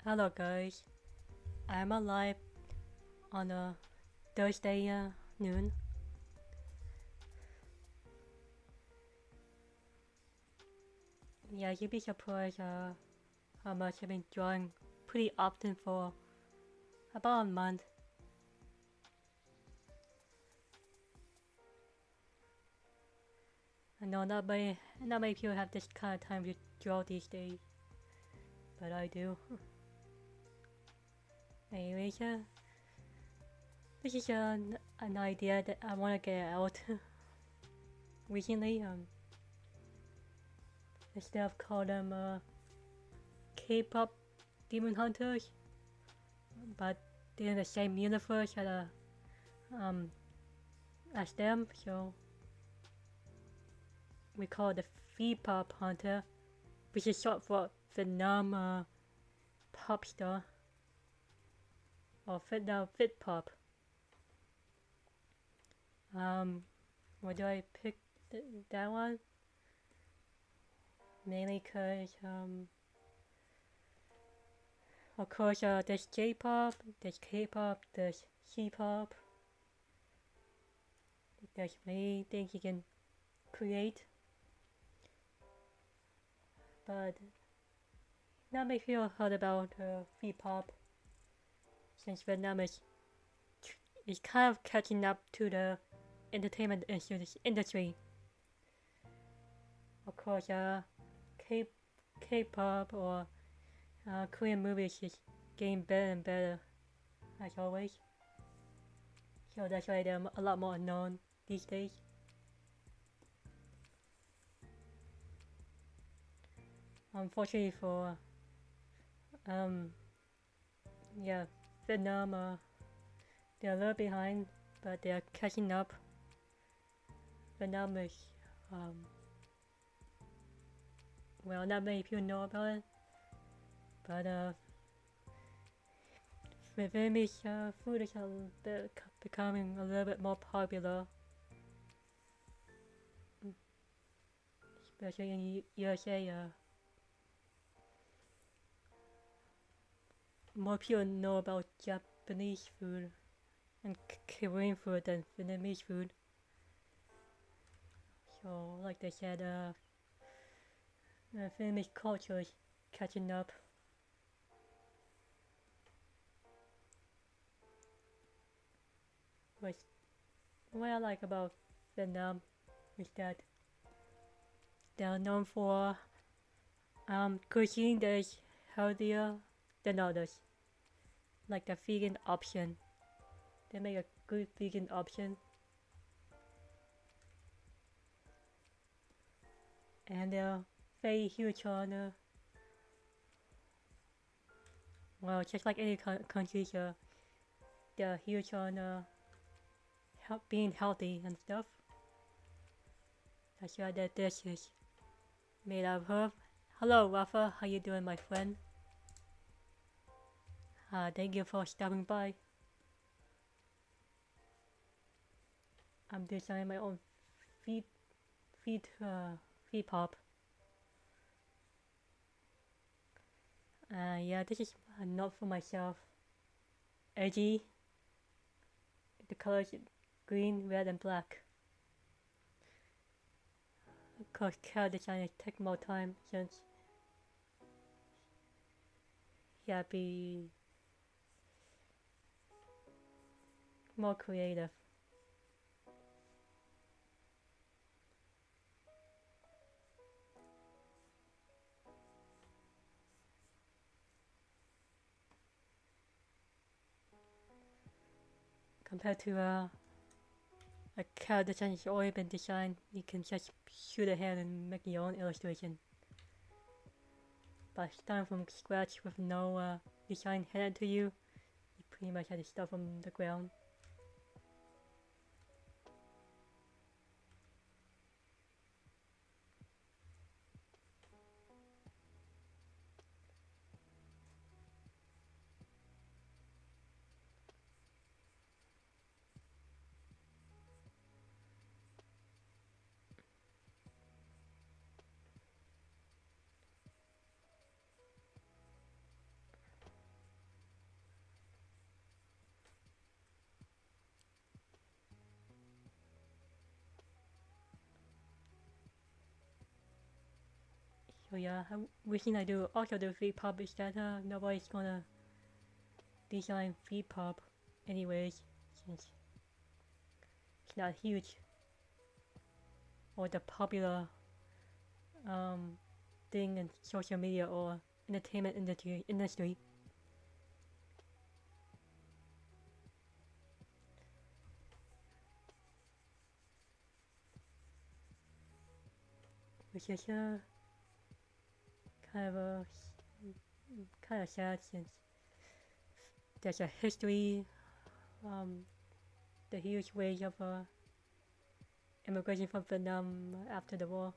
Hello guys, I'm alive on a Thursday noon. Yeah, you'd be surprised how much I've been drawing pretty often for about a month. I know not many people have this kind of time to draw these days, but I do. Anyways, this is an idea that I want to get out recently. Instead of call them K-pop demon hunters, but they're in the same universe as them, so we call it the Vpop hunter, which is short for Vietnam pop star, or Vietnam Vpop. Why do I pick that one? Mainly cause of course there's J-pop, there's K-pop, there's C-pop. There's many things you can create, but not many people heard about Vpop, since Vietnam is kind of catching up to the entertainment industry. Of course, K-pop or Korean movies is getting better and better, as always. So that's why they're a lot more known these days. Unfortunately for Vietnam, they're a little behind, but they're catching up. Vietnam is well, not many people know about it, but Vietnamese food is becoming a little bit more popular, especially in USA. More people know about Japanese food and Korean food than Vietnamese food. So, like they said, Vietnamese culture is catching up. What I like about Vietnam is that they're known for cuisine that is healthier than others, like the vegan option. They make a good vegan option, and they're very huge on well, just like any countries, they're huge on being healthy and stuff. That's why that dish is made out of herb. Hello Rafa, how you doing, my friend? Thank you for stopping by. I'm designing my own Vpop. Yeah, this is not for myself. Edgy. The colors green, red, and black. Of course, character design take more time since be more creative. Compared to a character design has already been designed, you can just shoot ahead and make your own illustration. But starting from scratch with no design handed to you, you pretty much have to start from the ground. yeah, wishing I do also do Vpop is that nobody's gonna design Vpop anyways, since it's not huge or the popular thing in social media or entertainment industry. Which is kind of a kind of sad since there's a history, the huge wave of immigration from Vietnam after the war.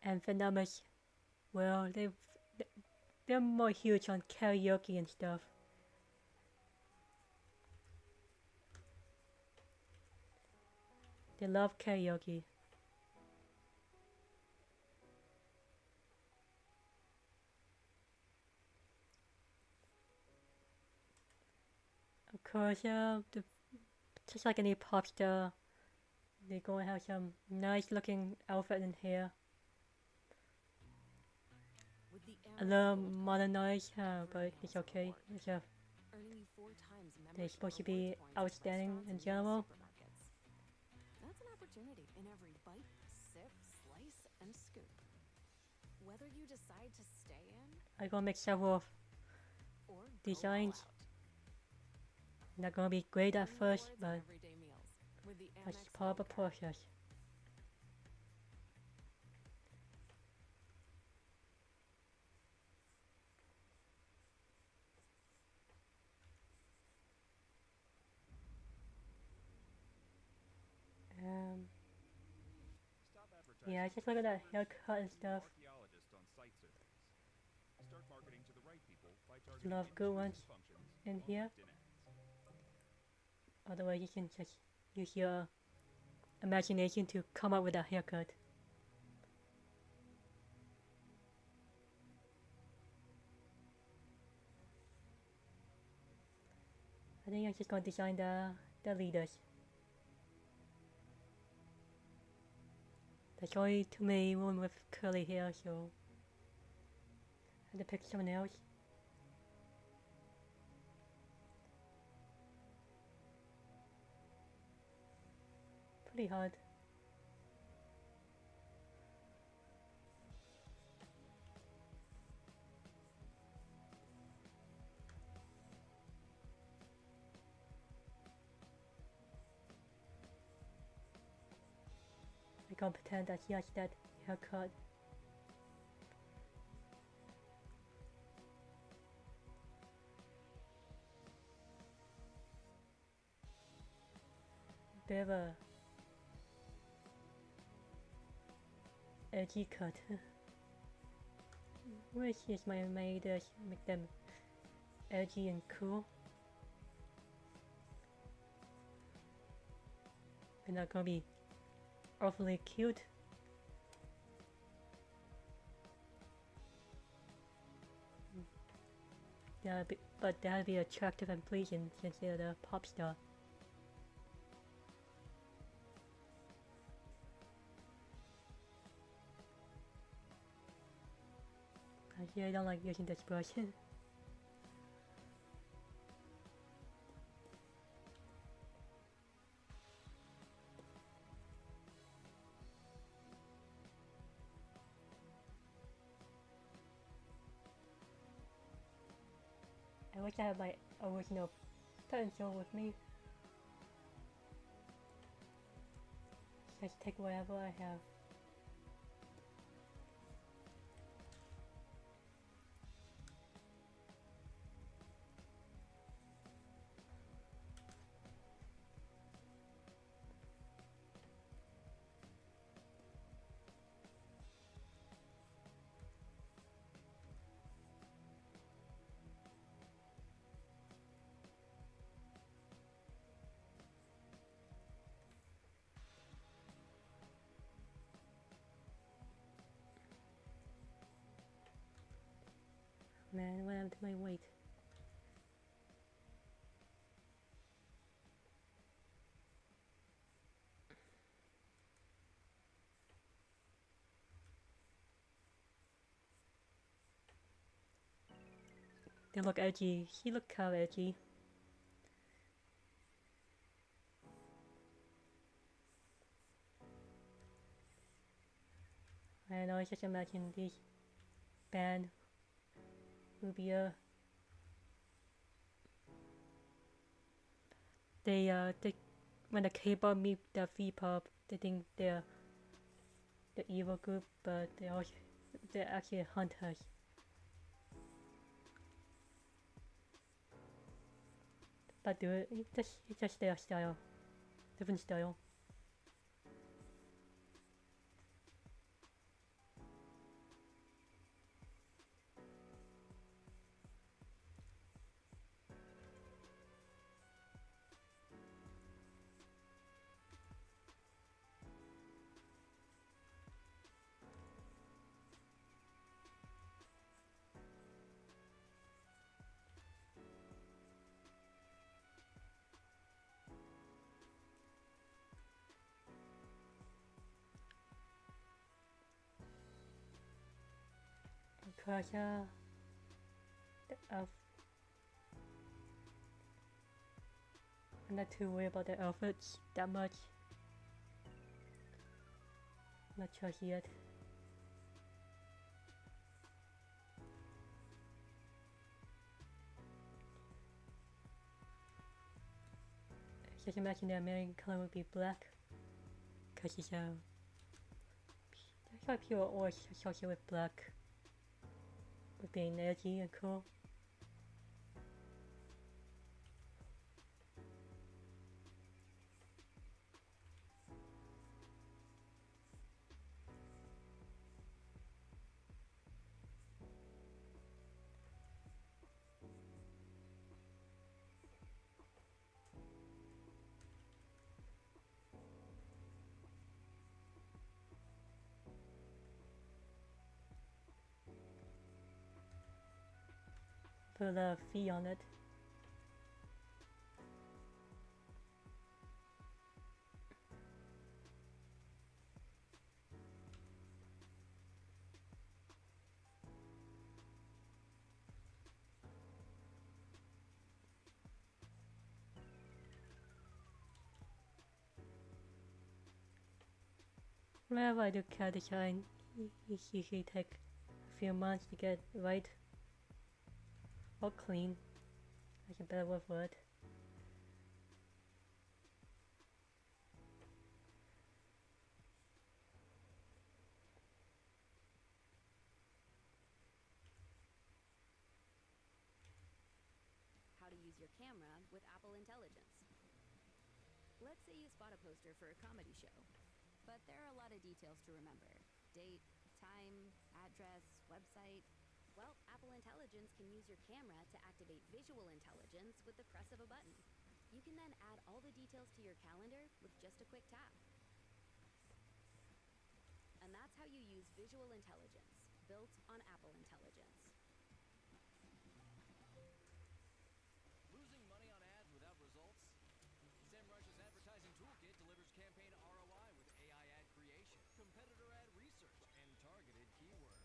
And Vietnam is, well, they're more huge on karaoke and stuff. They love karaoke. Of course, just like any pop star, they're going to have some nice looking outfit and hair. A little modernized, but it's okay. They're supposed to be outstanding in general. That's an opportunity in every bite, sip, slice, and scoop. Whether you decide to stay in I'm gonna make several designs. Not gonna be great at first, but that's part of the process. Yeah, just look at that haircut and stuff. A lot of good ones in here. Otherwise, you can just use your imagination to come up with a haircut. I think I'm just gonna design the leaders. There's only too many women with curly hair, so I had to pick someone else. Pretty hard. I can't pretend that he has that haircut. Bit of a edgy cut. Which is my idea to make them edgy and cool. They're not gonna be awfully cute. Yeah, but they have to be attractive and pleasing since they're the pop star. Actually, I don't like using this brush. I wish I had my original pencil with me. Just take whatever I have. Man, what happened to my weight? They look edgy. He looked kind of edgy. I don't know, I just imagine this band would be they when the K-pop meet the Vpop, they think they're the evil group, but they're actually hunters. But it's just their style, different style. Because I'm not too worried about the outfits that much. I'm not sure yet. Just imagine the American color would be black. Cause it's that's why people always associate with black. With being edgy and cool. Put a fee on it. Whenever I do CAD design, it usually take a few months to get right or clean. That's a better word for it. How to use your camera with Apple Intelligence. Let's say you spot a poster for a comedy show, but there are a lot of details to remember. Date, time, address, website. Well, Apple Intelligence can use your camera to activate visual intelligence with the press of a button. You can then add all the details to your calendar with just a quick tap. And that's how you use visual intelligence, built on Apple Intelligence. Losing money on ads without results? SEMrush's advertising toolkit delivers campaign ROI with AI ad creation, competitor ad research, and targeted keywords.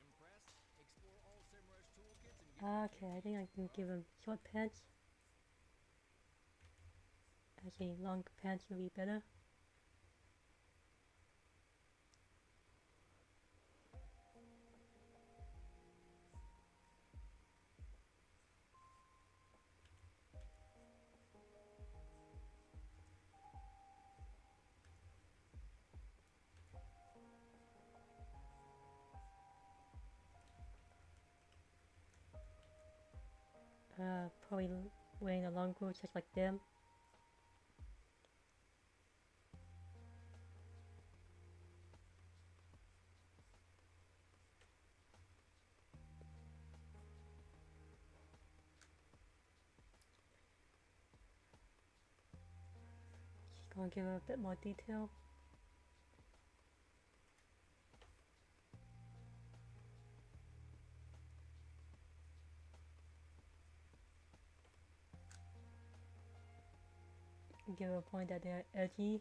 Impressed? Explore all SEMrush toolkits and get Okay, I think I can give him short pants. Actually, long pants would be better. Probably wearing a long coat just like them. Just gonna give it a bit more detail. Give a point that they're edgy.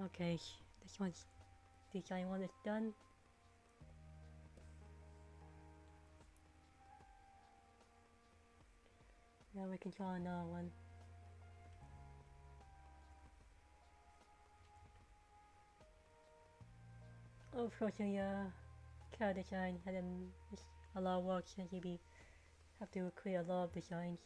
Okay, this one's design one is done. Now we can draw another one. Unfortunately, car design hadn't a lot of work since you have to create a lot of designs.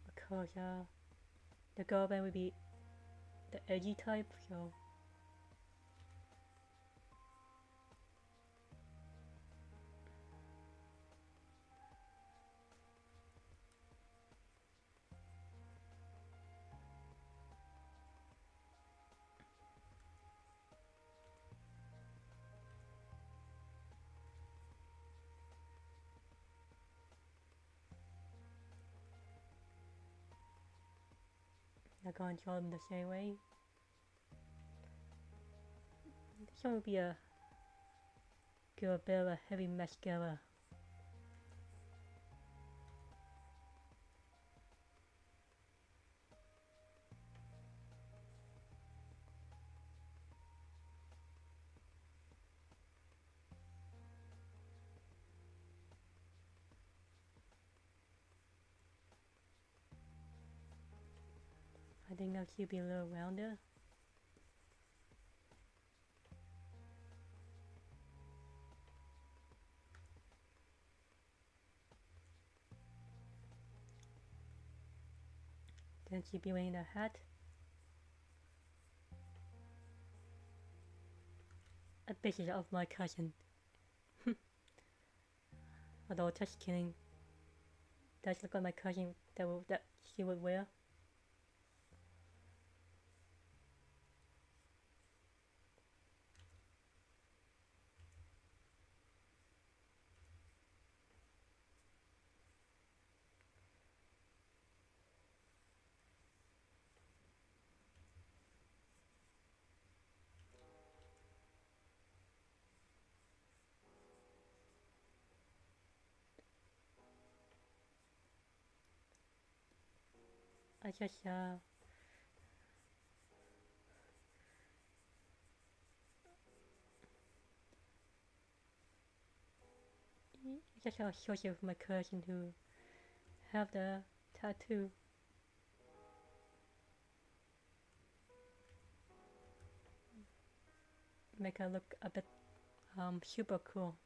Of course, the girl band would be the edgy type, so I'm gonna draw them the same way. This one would be give a bit of a heavy mascara. I think that should be a little rounder. Then she'd be wearing a hat. A picture of my cousin. Although just kidding. Does look like my cousin that she would wear. I just associate with my cousin who have the tattoo. Make her look a bit super cool.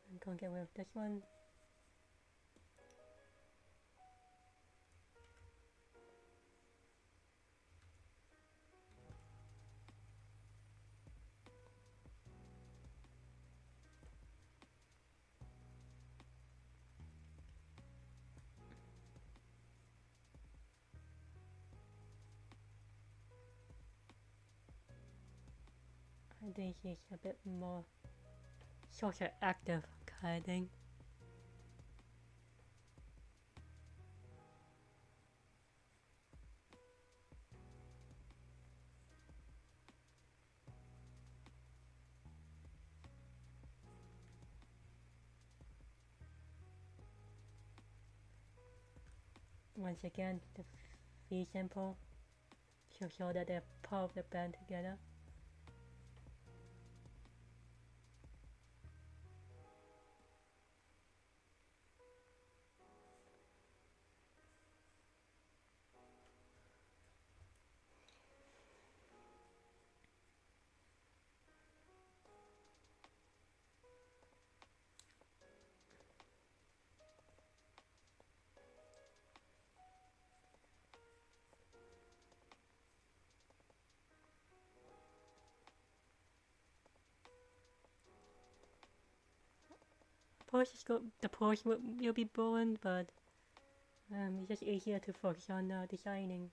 I'm gonna get rid of this one. I think she's a bit more social active kind of thing. Once again, the V sample to show that they're part of the band together. The pose will be boring, but it's just easier to focus on designing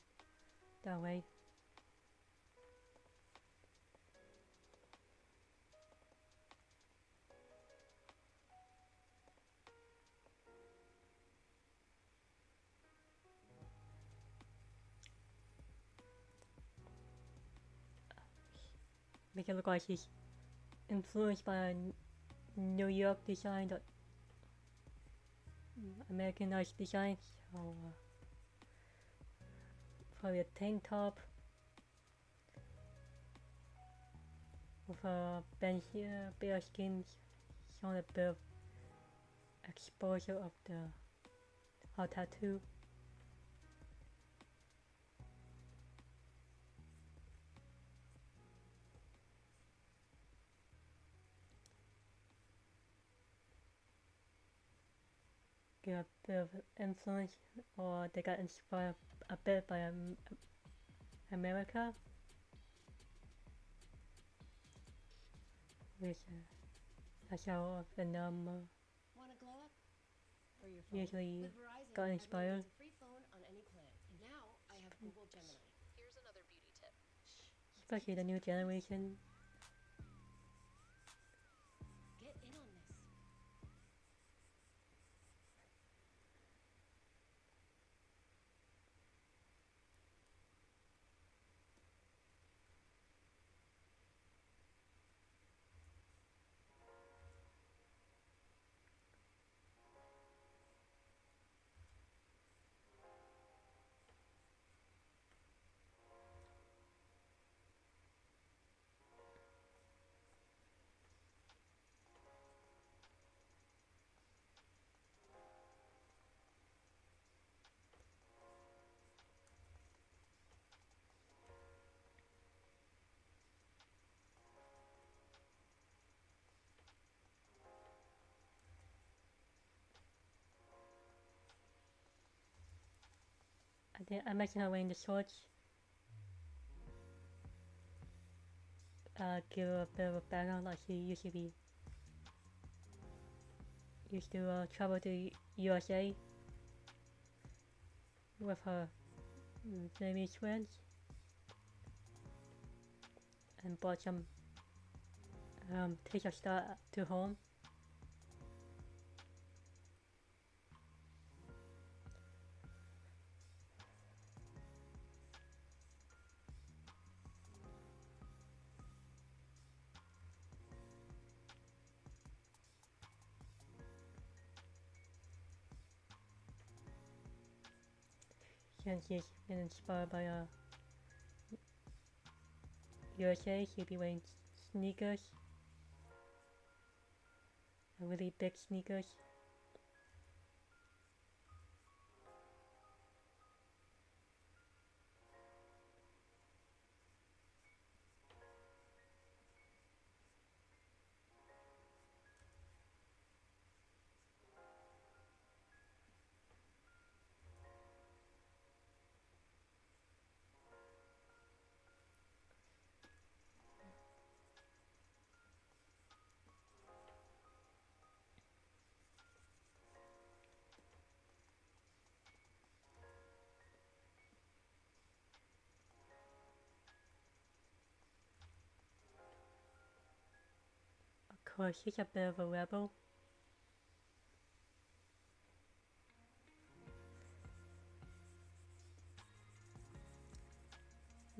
that way. make it look like he's influenced by a New York design, or Americanized design. So probably a tank top with a bare skin, showing a bit of exposure of the our tattoo. Get a bit of influence, or they got inspired a bit by America, which that's how Vietnam Want to glow up? For your phone? usually With Verizon, got everyone inspired. gets a free phone on any plan. And now I have Google Gemini. Here's another beauty tip. Especially the new generation. Get in on this. I mentioned her wearing the shorts. Give her a bit of a background, like she used to travel to USA with her Vietnamese friends, and brought some t-shirt stuff to home. Since she's been inspired by USA, she'll be wearing sneakers, really big sneakers. Of course, she's a bit of a rebel.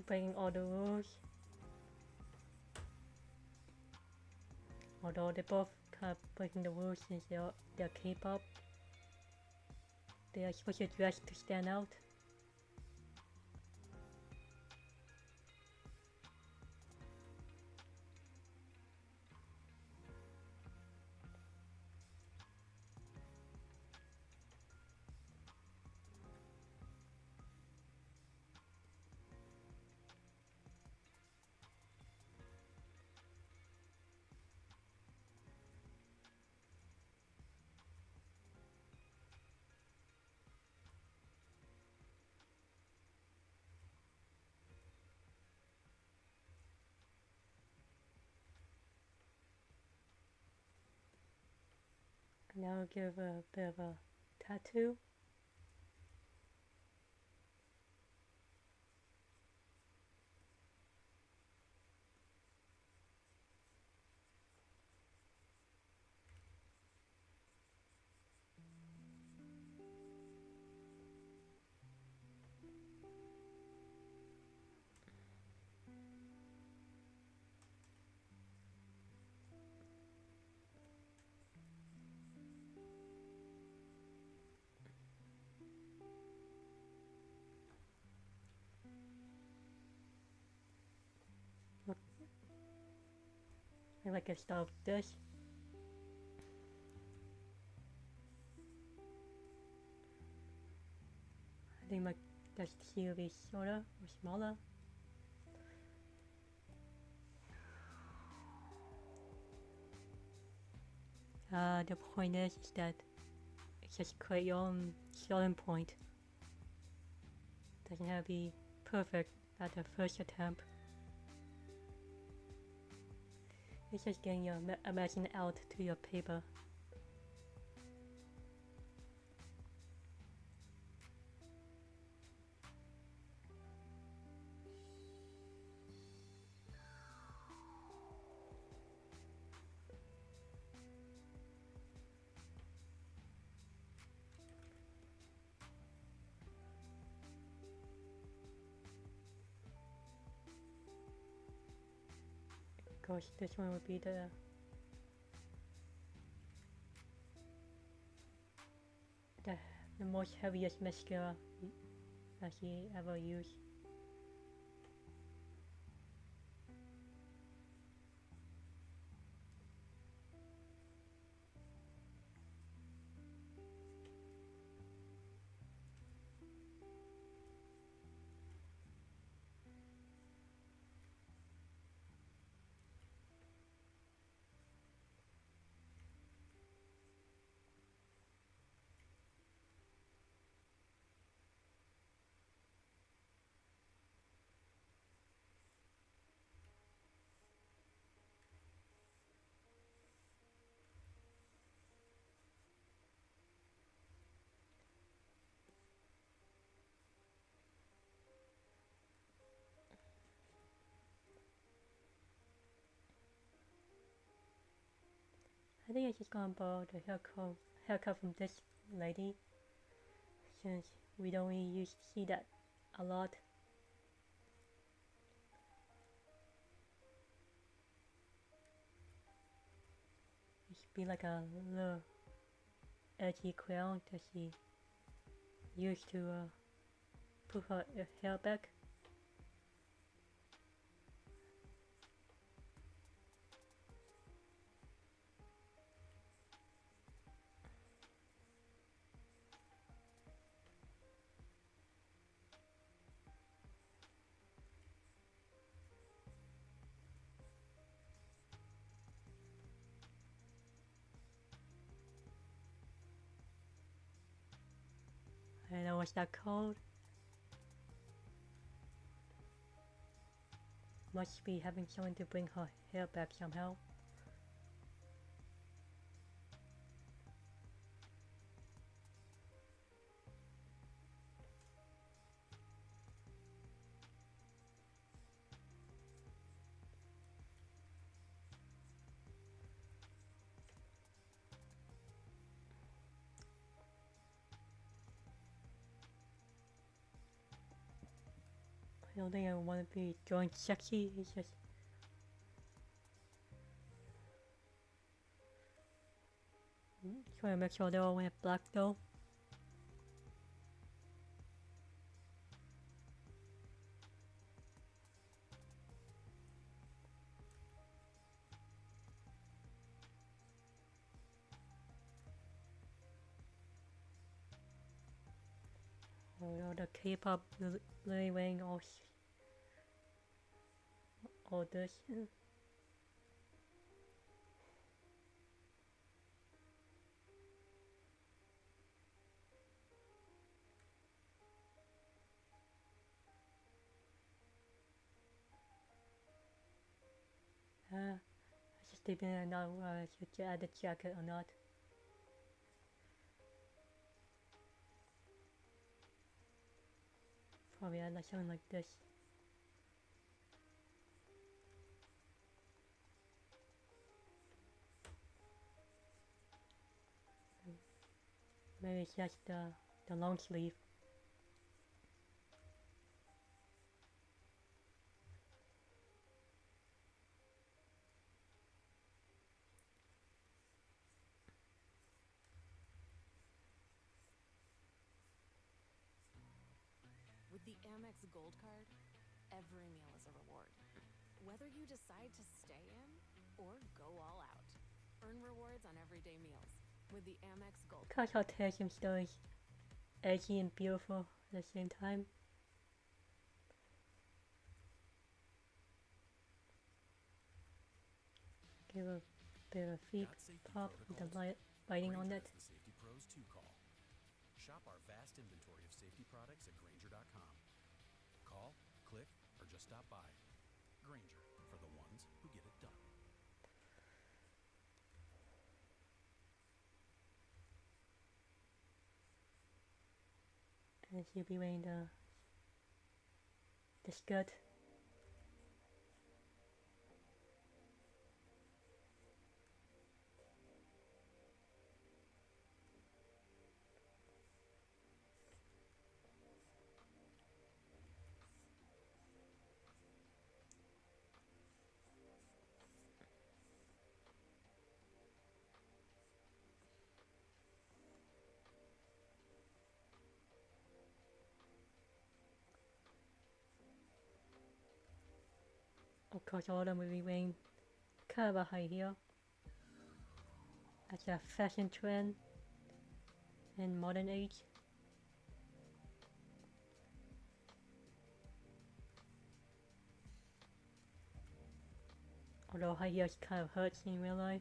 Breaking all the rules. Although they both kind of breaking the rules since they're K-pop. They are supposed to dress to stand out. Now I'll give a bit of a tattoo. Maybe I can start with this. I think my text here will be shorter or smaller. The point is that it's just create your own starting point. Doesn't have to be perfect at the first attempt. It's just getting your imagination out to your paper. Of course, this one would be the most heaviest mascara that he ever used. I think I'm just gonna borrow the haircut from this lady, since we don't really used to see that a lot. It should be like a little edgy crown that she used to put her hair back. I don't know what's that called. Must be having someone to bring her hair back somehow. I don't think I want to be drawing sexy. It's just trying to make sure they're all wear black though. All the K-pop really wearing all this. I just didn't know I should add the jacket or not. Probably add like something like this. Maybe it's just the long sleeve. With the Amex Gold Card, every meal is a reward. Whether you decide to stay in or go all out. Earn rewards on everyday meals with the Amex Gold. Gosh, how Tassim stories edgy and beautiful at the same time. Give a bit of a Vpop with the lighting on it. The Safety Pros 2 call. Shop our vast inventory of safety products at Grainger.com. Call, click, or just stop by. Grainger, for the ones who get it done. And she'll be wearing the skirt. Of course, all of them will be wearing kind of a high heel. That's a fashion trend in modern age. Although high heels kind of hurts in real life.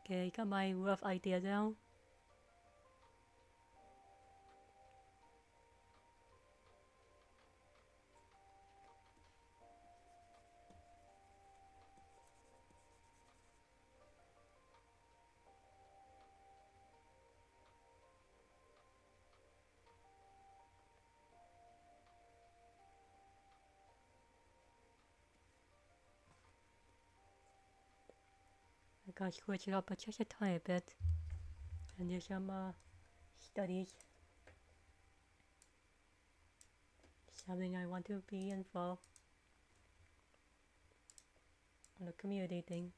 Okay, got my rough idea down. I gotta switch it up just a tiny bit and do some studies. Something I want to be involved on the community thing.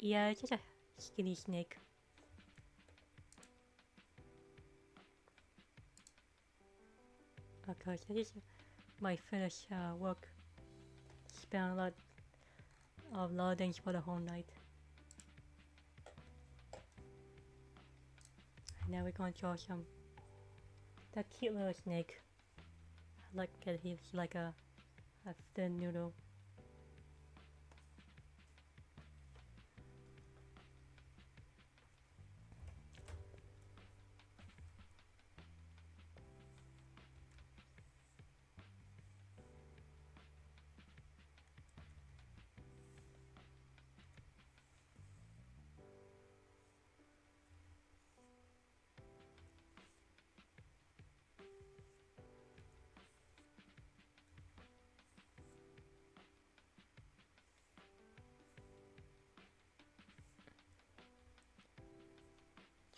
Yeah, it's just a skinny snake. Okay, so this is my finished work. Spent a lot of loadings for the whole night. And now we're going to draw some that cute little snake. I like it. He's like a thin noodle.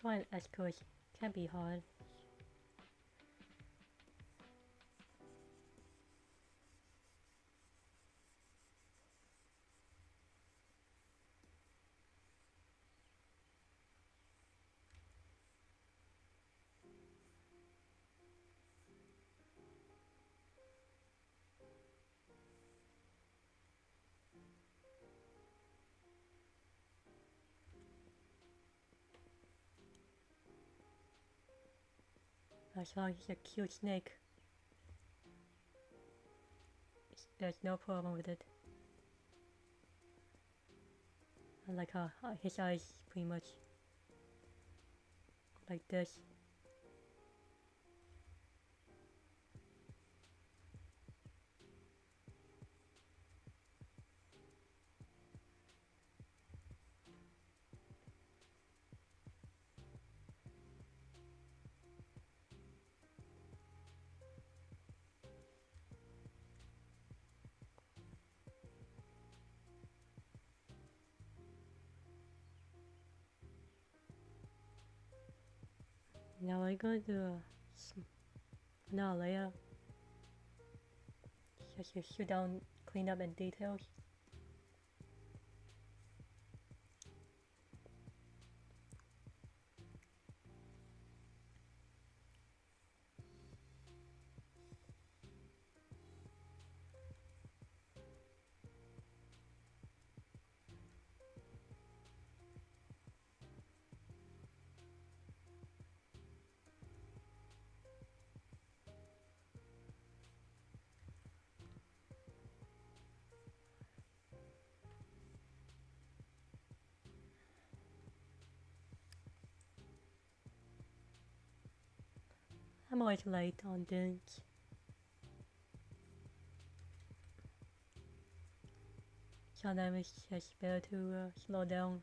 Trying escort can be hard. As long as it's a cute snake, there's no problem with it. I like how his eyes pretty much like this. Now I'm going to do another layer. Just to shoot down cleanup and details. I'm always late on things. Sometimes it's just better to slow down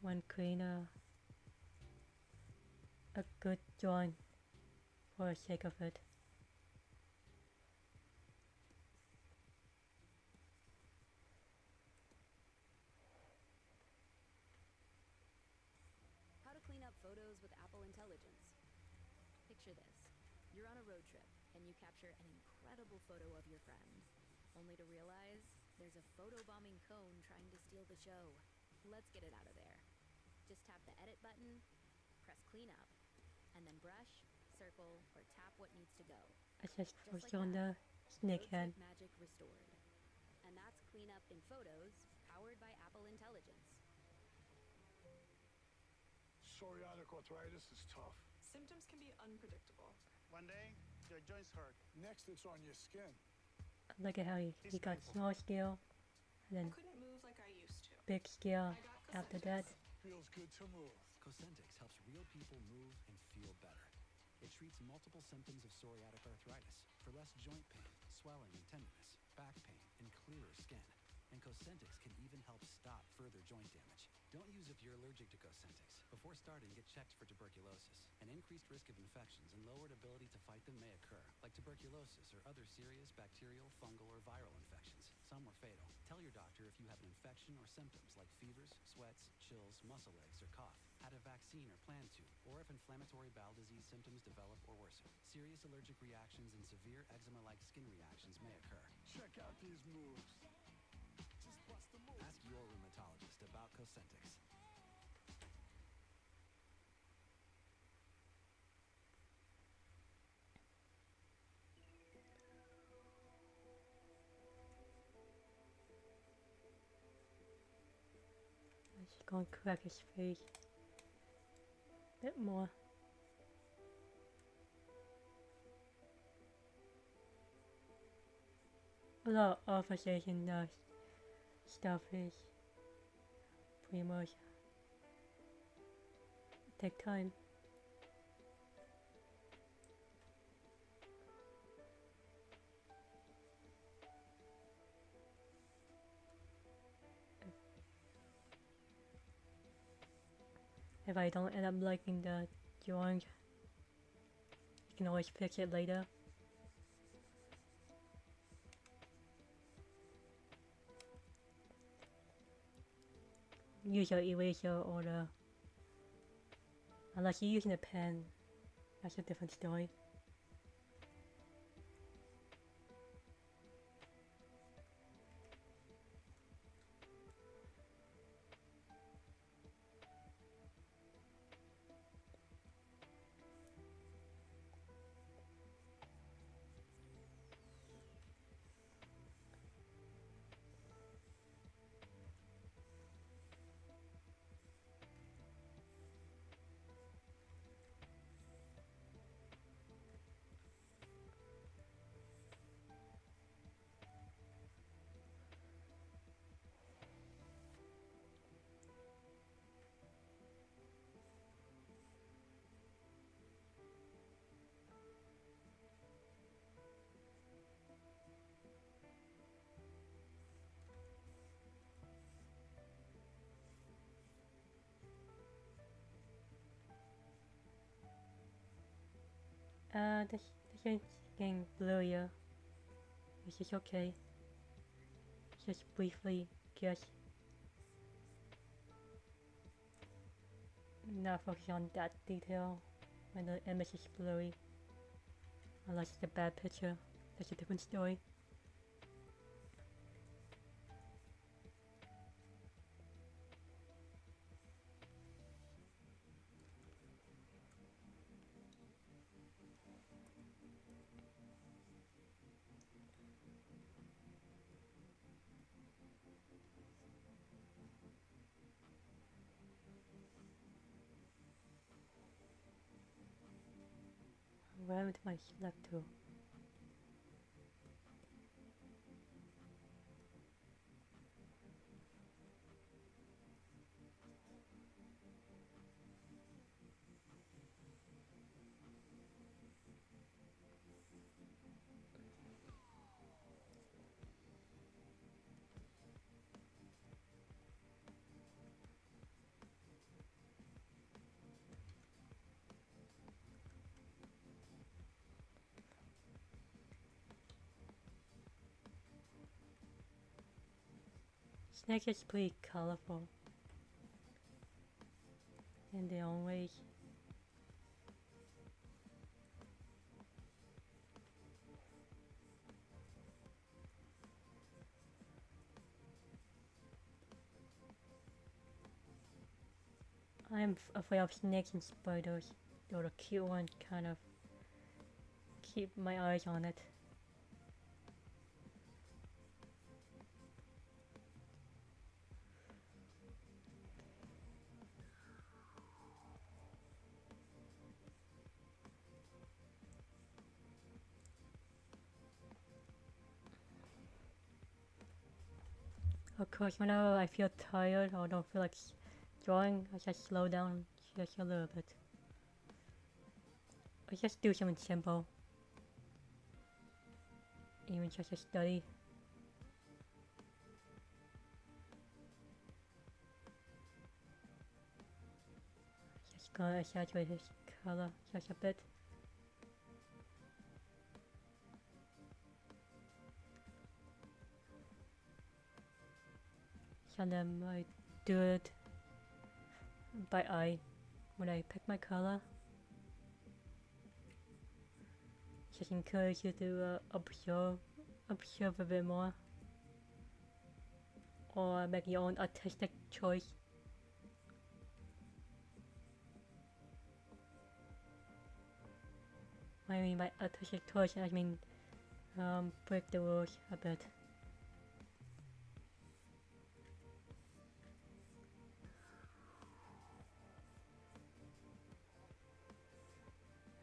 when creating a good drawing for the sake of it. How to clean up photos with Apple Intelligence. Picture this. You're on a road trip, and you capture an incredible photo of your friend, only to realize there's a photobombing cone trying to steal the show. Let's get it out of there. Just tap the edit button, press clean up, and then brush, circle, or tap what needs to go. I just Just focused like on that. the snake Road head. trip magic restored. And that's cleanup in photos, powered by Apple Intelligence. Psoriatic arthritis is tough. Symptoms can be unpredictable. One day, your joints hurt. Next, it's on your skin. Look at how he got small scale, and I then couldn't move like I used to. big scale I got after that. Feels good to move. Cosentix helps real people move and feel better. It treats multiple symptoms of psoriatic arthritis for less joint pain, swelling and tenderness, back pain, and clearer skin. And Cosentix can even help stop further joint damage. Don't use if you're allergic to Cosentix. Before starting, get checked for tuberculosis. An increased risk of infections and lowered ability to fight them may occur, like tuberculosis or other serious bacterial, fungal, or viral infections. Some were fatal. Tell your doctor if you have an infection or symptoms like fevers, sweats, chills, muscle aches, or cough, had a vaccine or plan to, or if inflammatory bowel disease symptoms develop or worsen. Serious allergic reactions and severe eczema-like skin reactions may occur. Check out these moves. Just bust the move. Ask your rheumatologist about Cosentix. I'm just going to crack his face a bit more. A lot of association stuff is pretty much take time. If I don't end up liking the drawing, you can always fix it later. Use your eraser or the Unless you're using a pen, that's a different story. This is getting blurrier, which is okay. Just briefly, just not focus on that detail when the image is blurry. Unless it's a bad picture, that's a different story. Where went my select to? Snake is pretty colorful in their own ways. I'm afraid of snakes and spiders, though the cute one kind of keep my eyes on it. Of course, whenever I feel tired or don't feel like drawing, I just slow down just a little bit. I just do something simple. Even just a study. Just gonna exaggerate his color just a bit. Sometimes I do it by eye when I pick my color. Just encourage you to observe a bit more, or make your own artistic choice. What I mean by artistic choice, I mean break the rules a bit.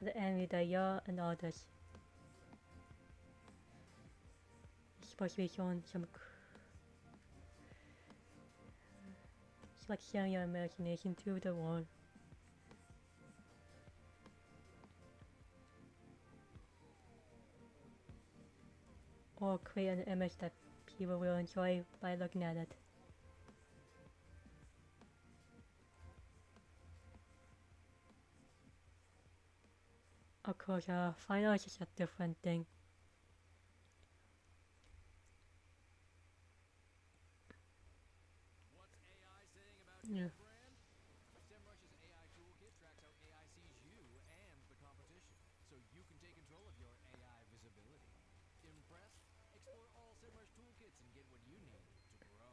At the end, with you're an artist. It's supposed to be showing some. It's like sharing your imagination to the world. Or create an image that people will enjoy by looking at it. Of course, fine art is a different thing. What's AI saying about your brand? SEMrush's AI toolkit tracks how get what you need to grow.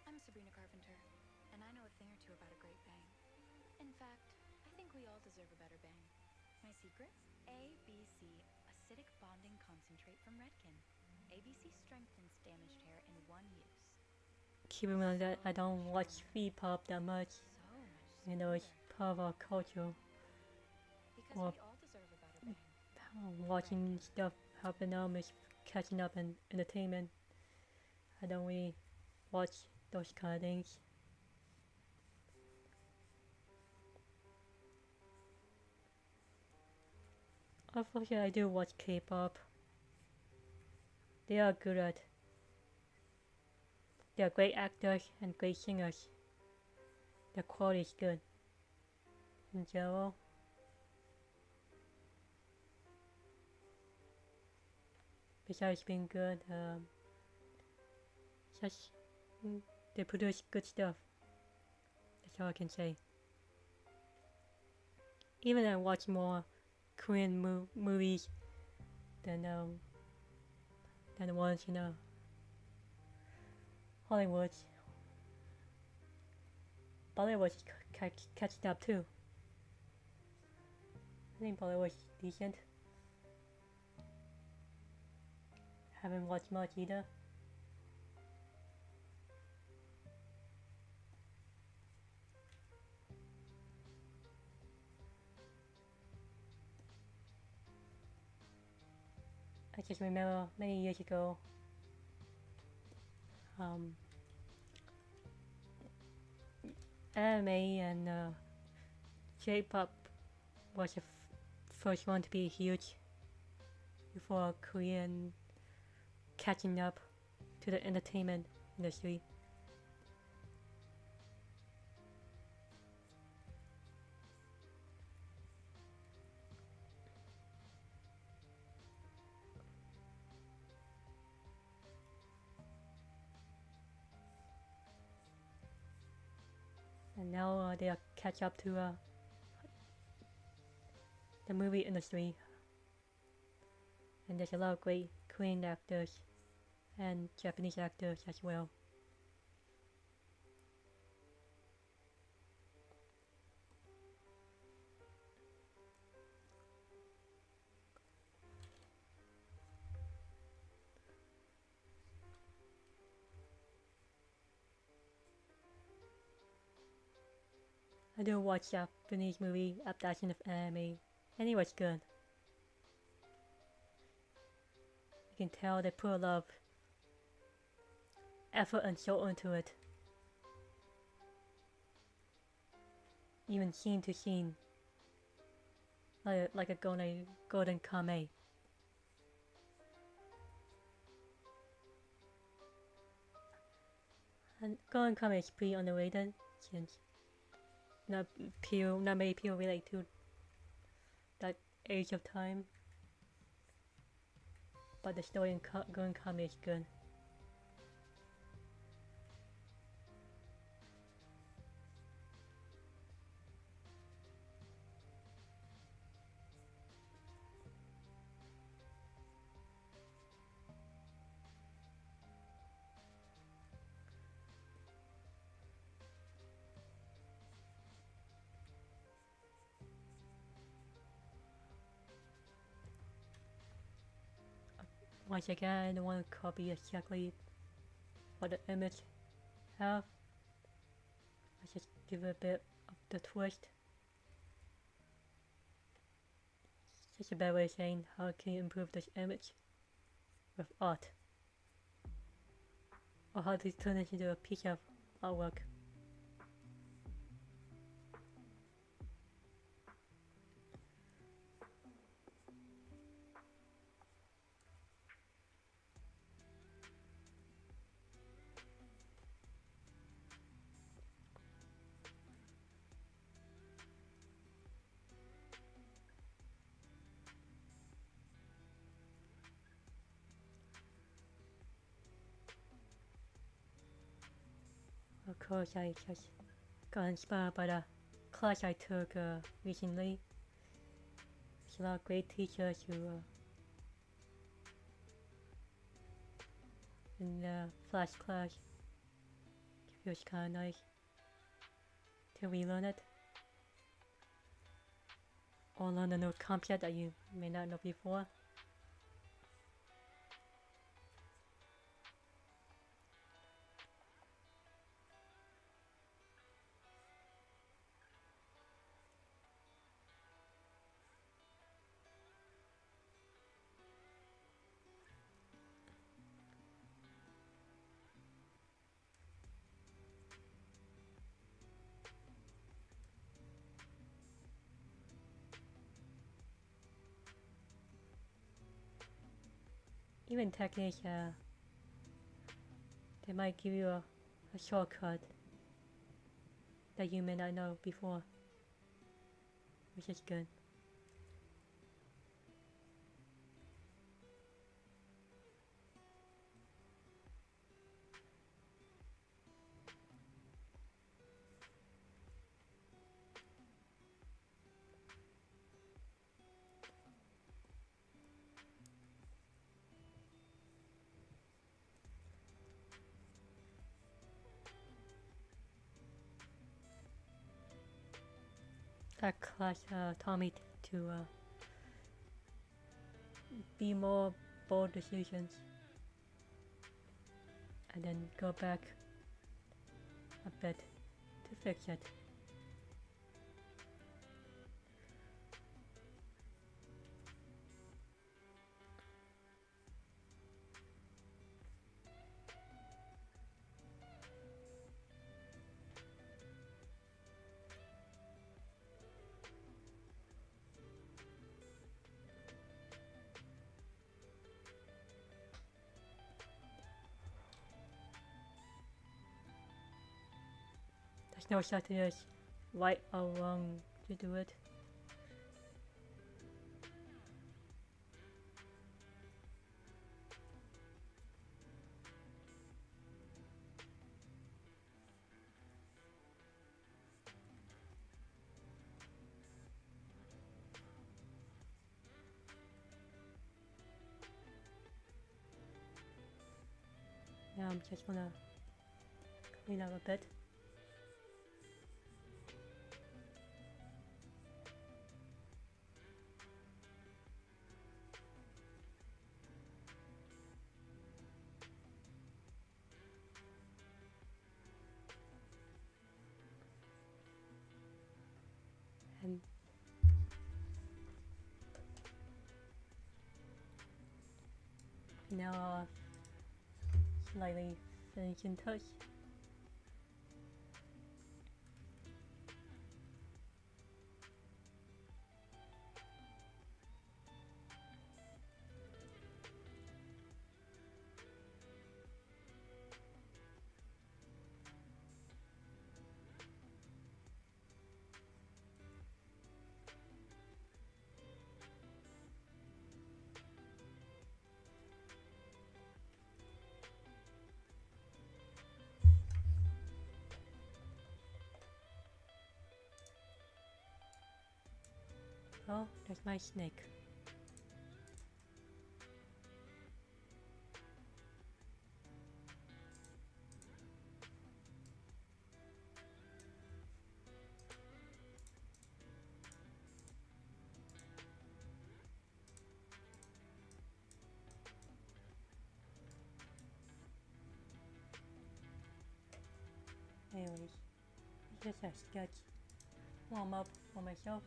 I'm Sabrina Carpenter, and I know a thing or two about a great bang. In fact, I think we all deserve a better bang. My secret? ABC, acidic bonding concentrate from Redken. ABC strengthens damaged hair in one use. Keep in mind that I don't watch Vpop that much. So much You know, it's smoother. part of our culture. Because Well, we all deserve a better bang. Watching stuff happen now is catching up in entertainment. I don't really watch those kind of things. Unfortunately, I do watch K-pop. They are good at. They are great actors and great singers. Their quality is good. In general. Besides being good, just they produce good stuff. That's all I can say. Even I watch more Korean movies than the ones Hollywood. Bollywood's catching up too. I think Bollywood's decent. Haven't watched much either. I just remember many years ago, anime and J-pop was the first one to be huge before Korean catching up to the entertainment industry. And now they are catch up to the movie industry. And there's a lot of great Korean actors and Japanese actors as well. I do watch Japanese movie adaptation of anime, and it was good. You can tell they put a lot of effort and soul into it. Even scene to scene. Like a golden kame. And golden kame is pretty underrated since not many people relate to that age of time. But the story in golden kame is good. Once again, I don't want to copy exactly what the image have. I just give it a bit of the twist. It's just a better way of saying how can you improve this image with art. Or how to turn it into a piece of artwork. Of course, I just got inspired by the class I took recently. There's a lot of great teachers who in the Flash class. It feels kind of nice to relearn it. Or learn a new concept that you may not know before. Even techniques, they might give you a shortcut that you may not know before, which is good. That class taught me to be more bold decisions and then go back a bit to fix it. There's no such thing as right or wrong to do it. Now I'm just gonna clean up a bit. And now I'll slightly finishing touch. Oh, there's my snake. Anyways, it's just a sketch warm up for myself.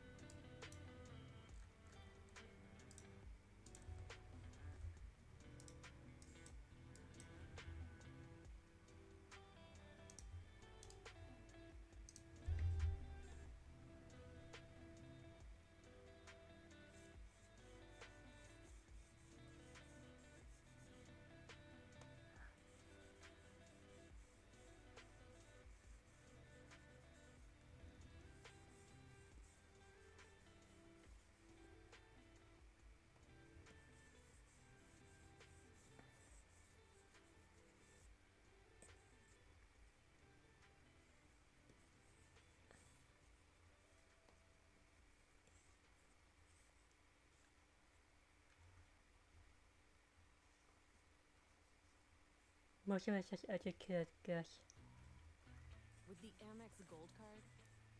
Most of it's just educated guess. With the Amex Gold Card,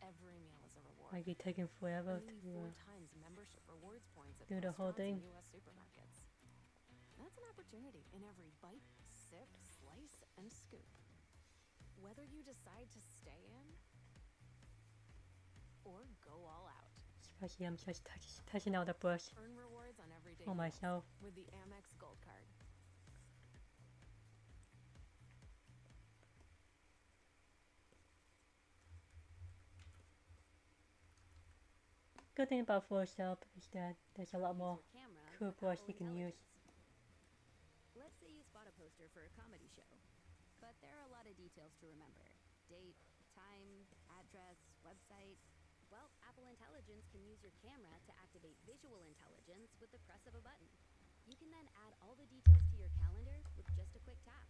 every meal is a reward. Might be taking forever Earning to 4 times membership rewards points at do the whole restaurants thing. and U.S. supermarkets. That's an opportunity in every bite, sip, slice, and scoop. Whether you decide to stay in or go all out. Especially I'm just touching out the brush Earn rewards on everyday for meals myself. with the Amex Gold Card. Good thing about Photoshop is that there's a lot Use more your camera cool with brush Apple you can use. Intelligence. Let's say you spot a poster for a comedy show, but there are a lot of details to remember. Date, time, address, website. Well, Apple Intelligence can use your camera to activate visual intelligence with the press of a button. You can then add all the details to your calendar with just a quick tap.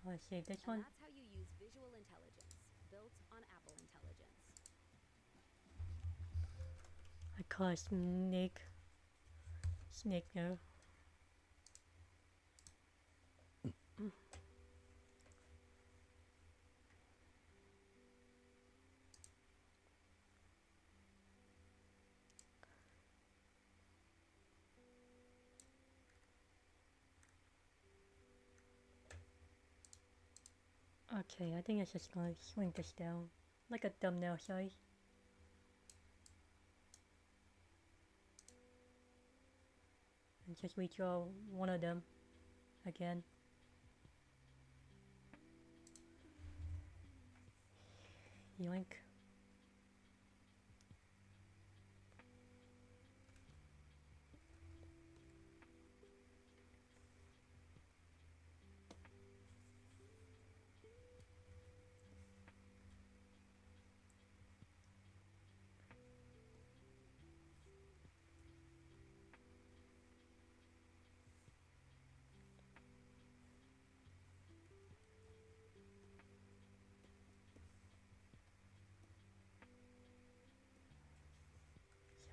I'll save this And one. that's how you use visual intelligence, built on Apple Intelligence. I call it snake. Snake no. Okay, I think it's just gonna shrink this down like a thumbnail size. And just redraw one of them again. Yoink.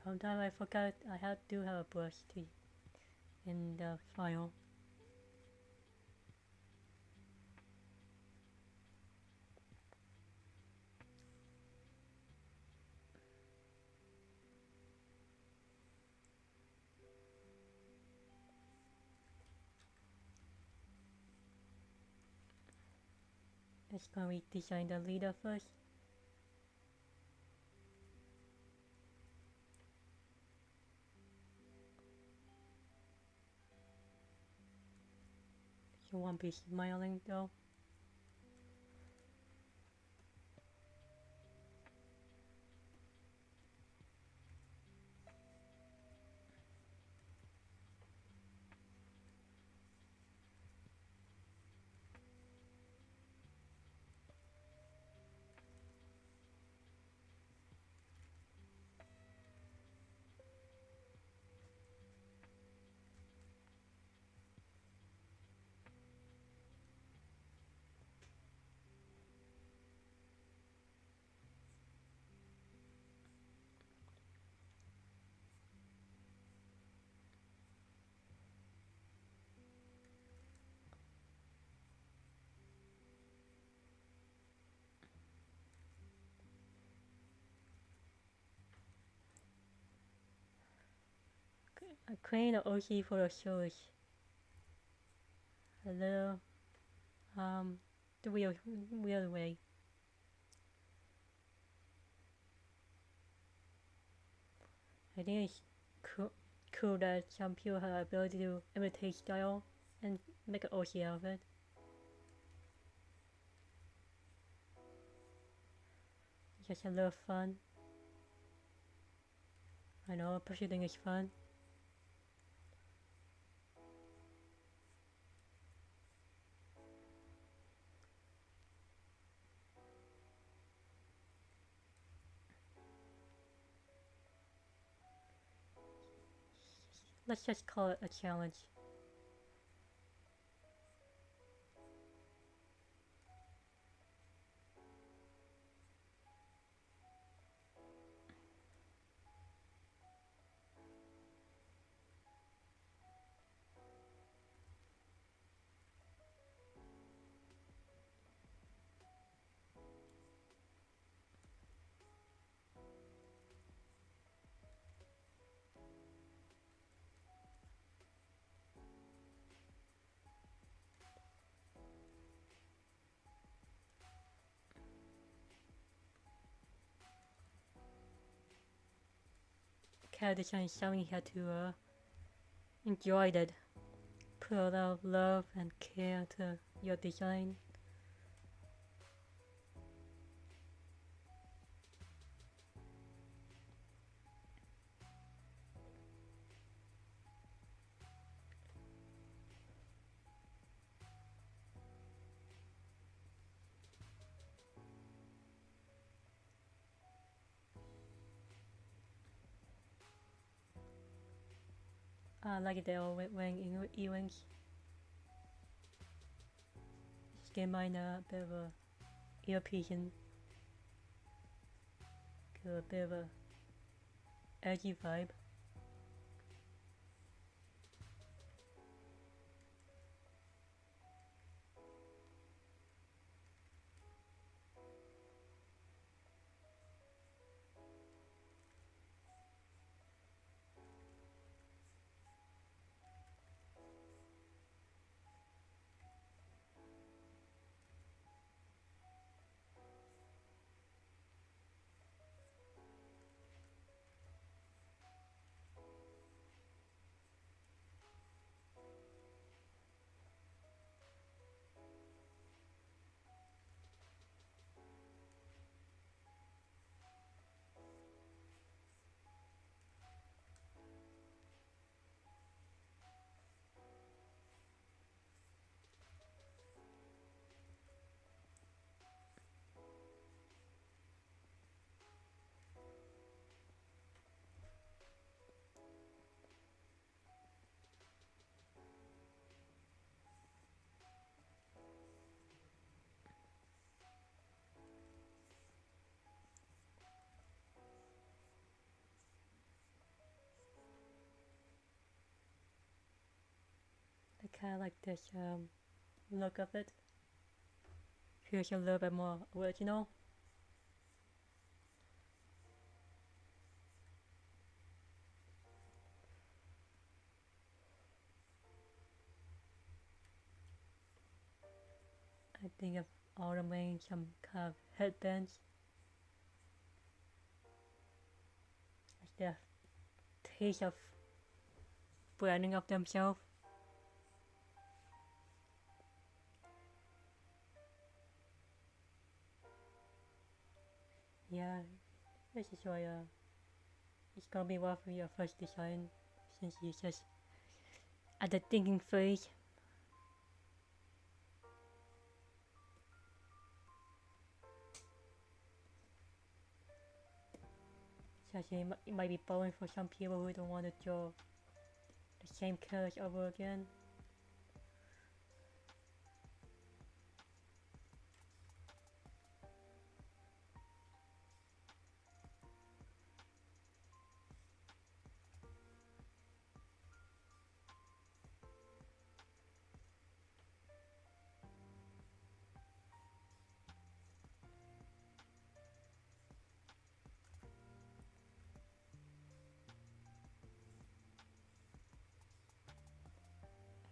Sometimes I forgot I do have a brush to in the file. Let's go redesign the leader first. You won't be smiling though. Creating an OC for the show is a little the weird way. I think it's cool that some people have the ability to imitate style and make an OC out of it. Just a little fun. I know pursuing is fun. Let's just call it a challenge. character design showing how to enjoy that. Put a lot of love and care to your design. I like it they all wearing earrings. Just give mine a bit of a earpiece and give a bit of a edgy vibe. I kinda like this look of it. Feels a little bit more original. I think of all them wearing some kind of headbands. Like the taste of branding of themselves. Yeah, this is why it's gonna be one of your first design since you just at the thinking phase. So it might be boring for some people who don't want to draw the same colors over again.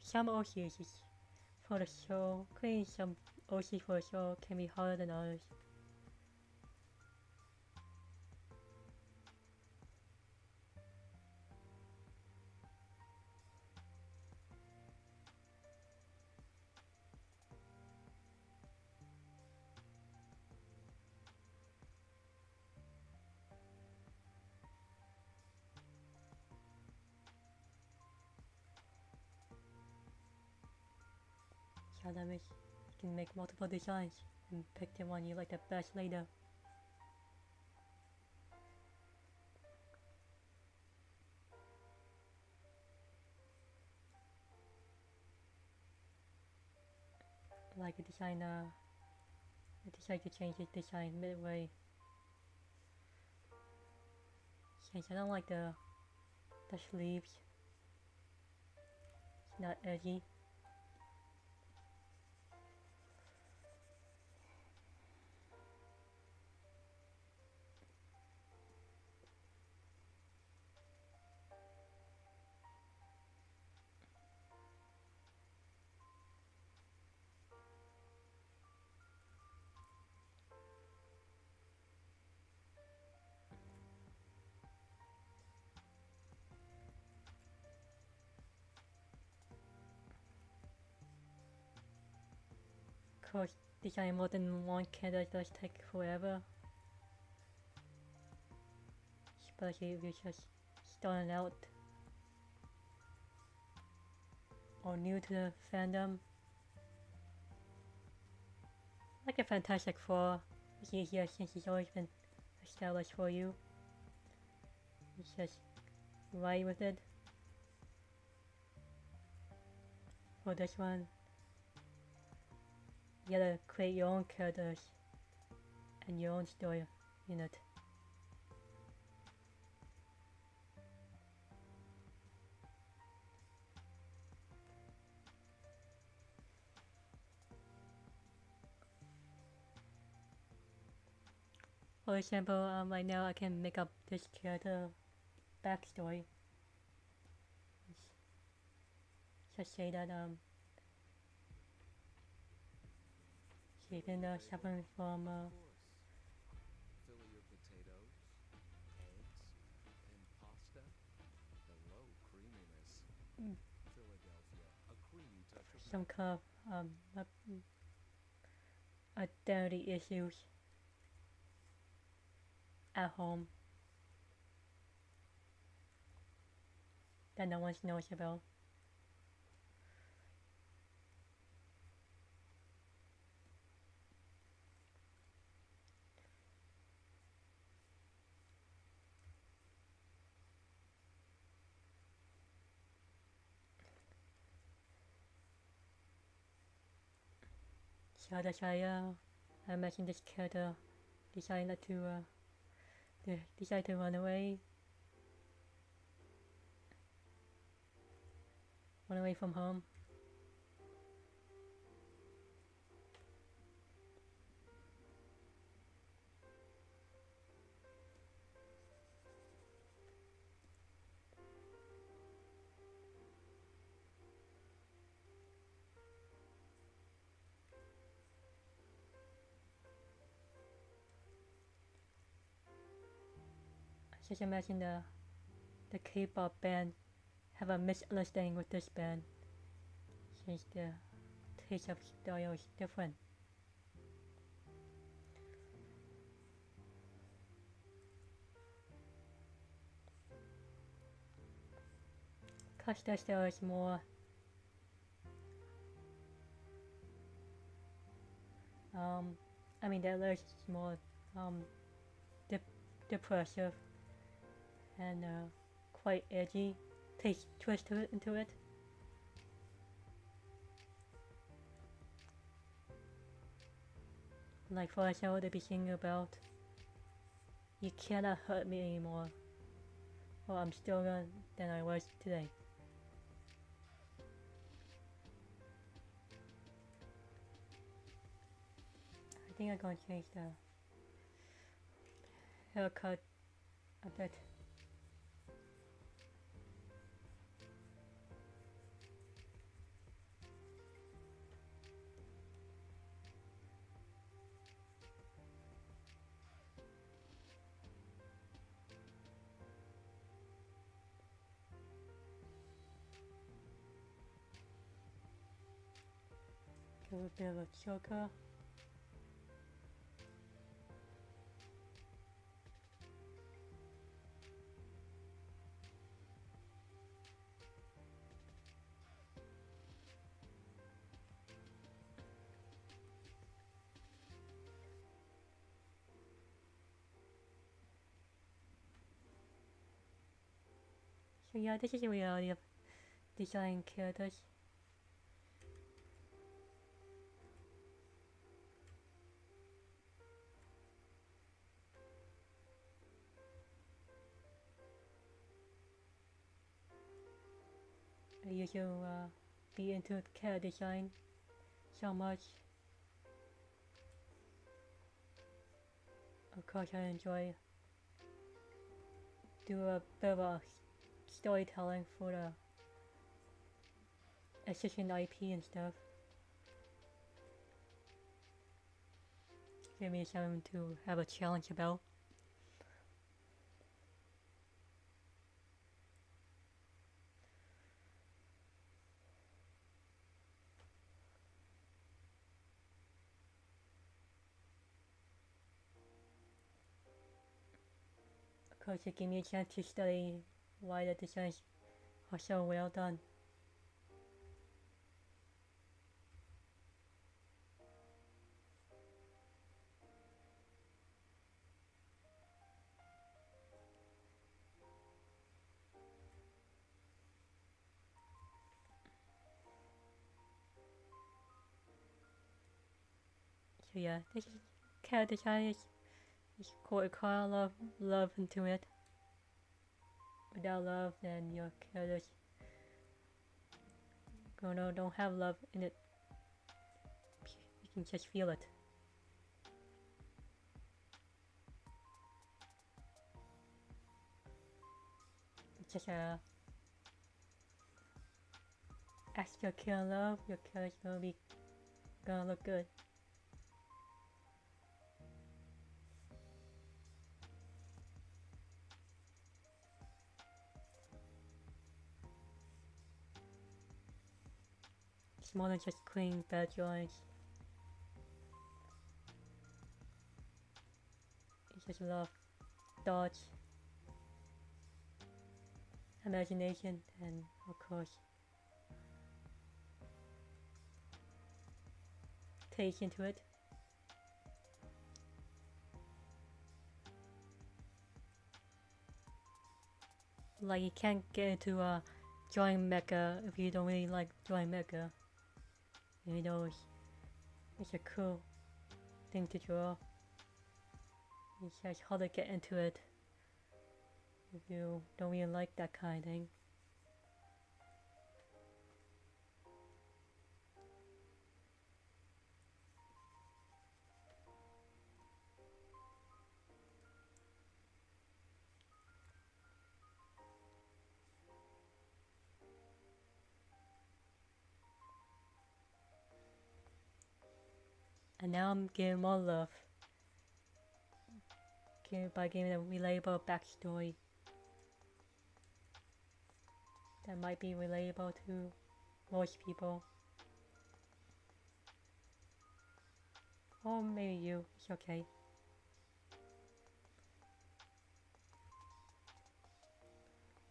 Some OCs for the show, creating some OCs for the show can be harder than others. So that means you can make multiple designs and pick the one you like the best later. Like a designer, I decided to change his design midway. Since I don't like the sleeves, it's not edgy. course, designing more than one character does take forever. Especially if you're just starting out or new to the fandom. Like a Fantastic Four, it's easier since it's always been established for you. It's just right with it. For this one, you gotta create your own characters and your own story in it. For example, right now I can make up this character backstory. Just say that she's been suffering from Fill your potatoes, eggs, and pasta. Hello, creaminess. Philadelphia, a creamy touch of some kind of identity issues at home that no one knows about. So that's why I mentioned this character decided to run away from home. Just imagine the K-pop band have a misunderstanding with this band since the taste of style is different. Cause their style is more I mean their lyrics is more depressive and quite edgy. Takes twist into it. Like for example, they be singing about "You cannot hurt me anymore," or "I'm stronger than I was today." I think I'm gonna change the haircut a bit. Give a bit of a choker. So yeah, this is the reality of designing characters. I used to be into character design so much. Of course, I enjoy do a bit of a storytelling for the existing IP and stuff. Give me something to have a challenge about. because it gave me a chance to study why the designs are so well done. So yeah, this character design is quite a lot of love into it. Without love, then your characters don't have love in it. You can just feel it. It's just as your character love, your character's gonna look good. It's more than just clean bad drawings. It's just love, thoughts, imagination, and of course taste into it. Like you can't get into drawing mecha if you don't really like drawing mecha. You know, it's a cool thing to draw. It's just hard to get into it if you don't really like that kind of thing. And now I'm giving more love by giving a relatable backstory that might be relatable to most people. Or maybe you, it's okay.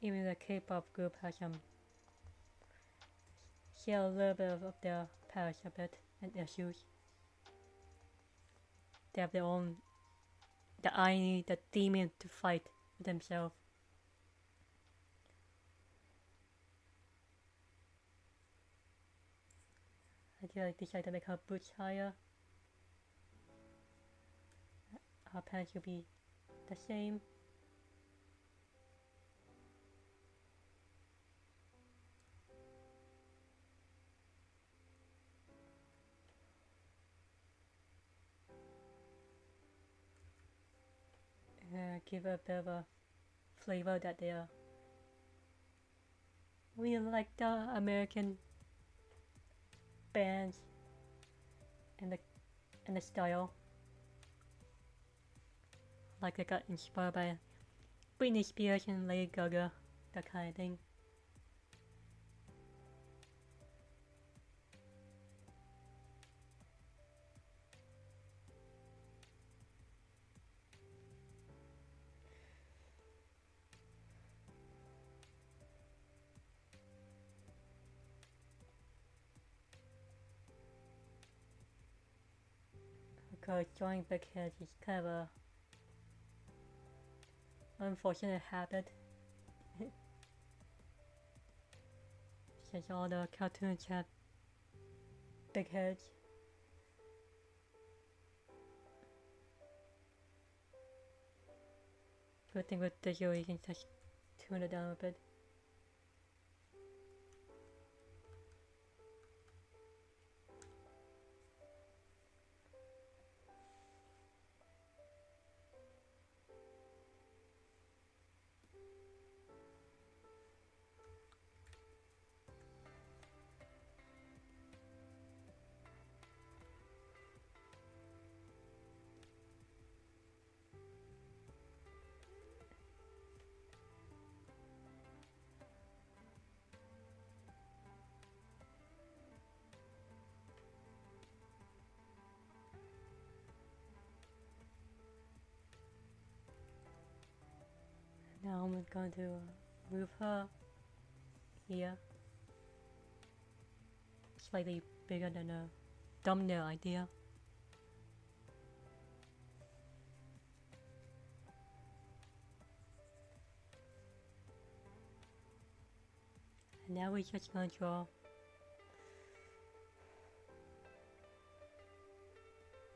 Even the K-pop group has share a little bit of their past a bit and issues. They have their own, the irony, the demon to fight with themselves. I feel like decide to make her boots higher. Her pants should be the same. Give a bit of a flavor that they are. We like the American bands and the style. Like they got inspired by Britney Spears and Lady Gaga, that kind of thing. Because drawing big heads is kind of a unfortunate habit. Since all the cartoons have big heads. Good thing with digital, you can just tune it down a bit. I'm going to move her here. Slightly bigger than a thumbnail idea. And now we're just gonna draw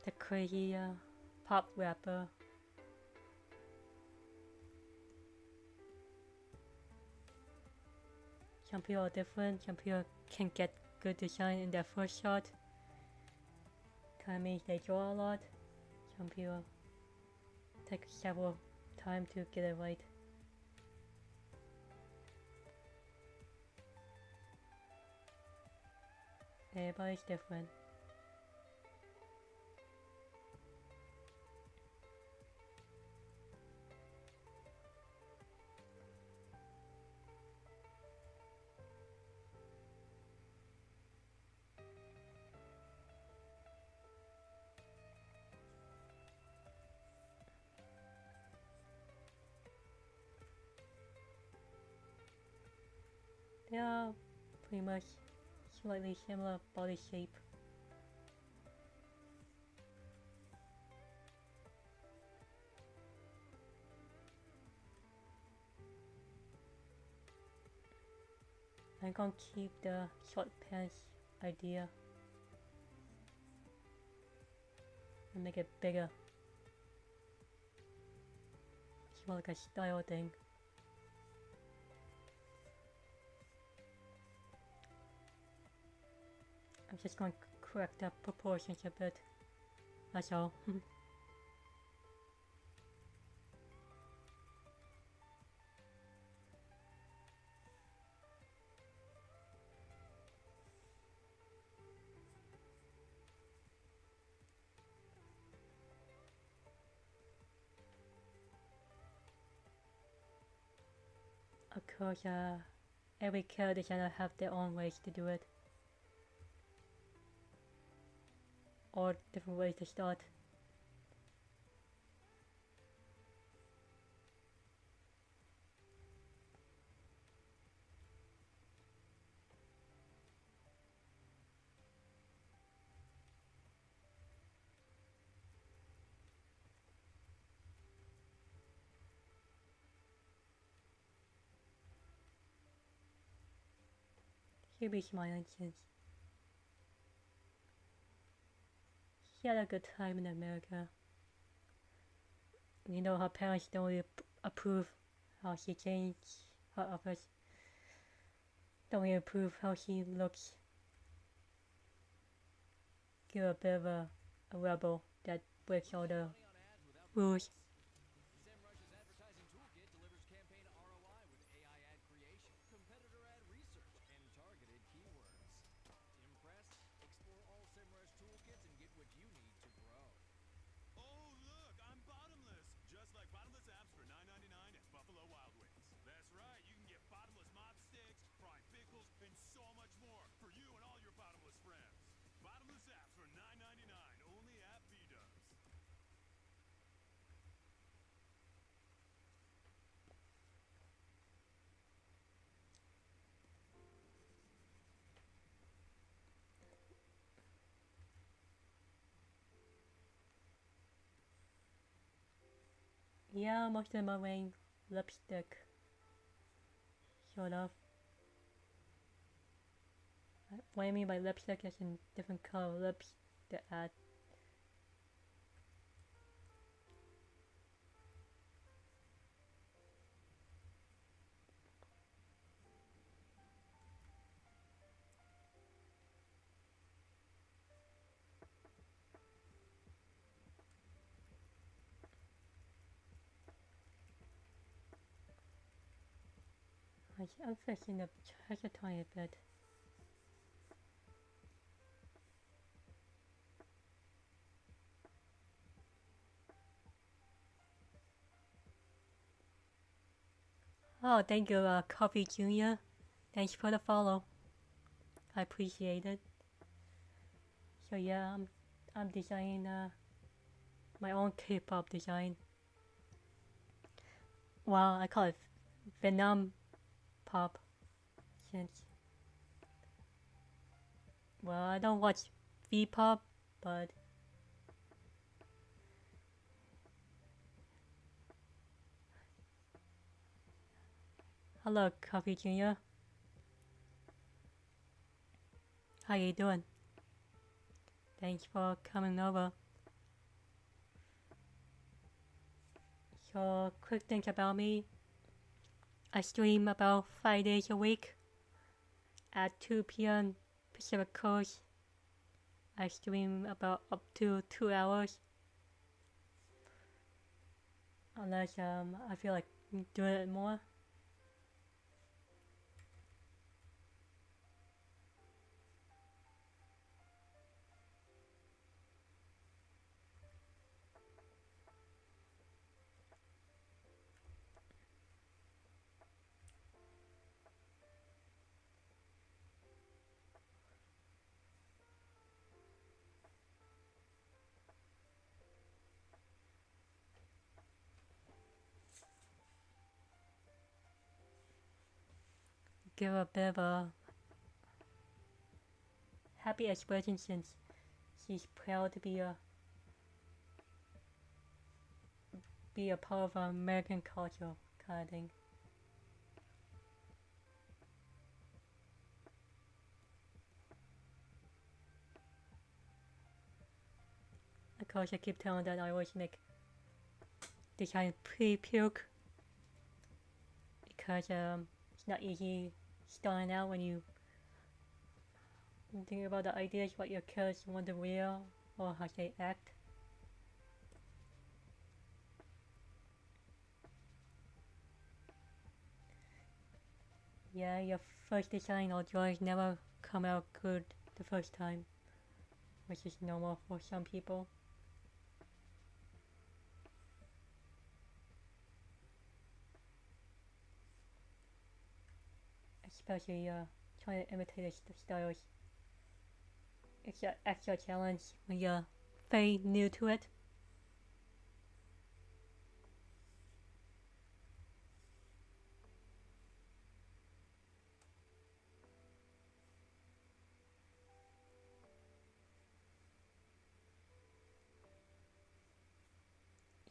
the crazy pop rapper. Some people are different, some people can get good design in their first shot. That means they draw a lot. Some people take several time to get it right. Everybody's different. They are pretty much slightly similar body shape. I'm gonna keep the short pants idea and make it bigger. It's more like a style thing. I'm just going to correct the proportions a bit. That's all. Of course, every character designer have their own ways to do it. Or different ways to start. He'll be smiling since she had a good time in America. You know, her parents don't really approve how she changed. Her others don't really approve how she looks. Give her a bit of a rebel that breaks all the rules. SEMrush's advertising toolkit delivers campaign ROI with AI ad creation, competitor ad research, and targeted keywords. Impressed? Explore all SEMrush toolkits and get what you need to grow. Oh, look, I'm bottomless. Just like bottomless apps for $9.99 at Buffalo Wild Wings. That's right, you can get bottomless mob sticks, fried pickles, and so much more for you and all your bottomless friends. Bottomless apps for $9.99 only at B-Dubs. Yeah, most of them are wearing lipstick. Sort of. What I mean by lipstick is in different color lips that add. I'm fixing the just a tiny bit. Oh, thank you, Coffee Junior. Thanks for the follow. I appreciate it. So yeah, I'm designing my own K-pop design. Well, I call it Vietnam pop since, well, I don't watch Vpop, but hello, Coffee Jr. How you doing? Thanks for coming over. So, quick things about me. I stream about 5 days a week at 2 p.m. Pacific Coast. I stream about up to 2 hours. Unless I feel like doing it more. Give a bit of a happy expression since she's proud to be a part of American culture kind of thing. Of course, I keep telling that I always make this kind of pre-puke because it's not easy starting out when you think about the ideas what your kids want to wear or how they act. Yeah, your first design or drawings never come out good the first time, which is normal for some people. Especially trying to imitate the styles. It's an extra challenge when you're very new to it.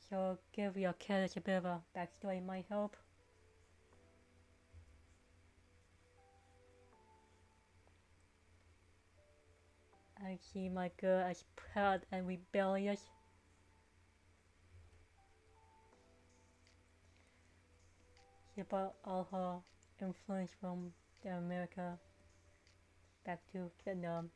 So give your kids a bit of a backstory might help. I see my girl as proud and rebellious. She brought all her influence from America back to Vietnam.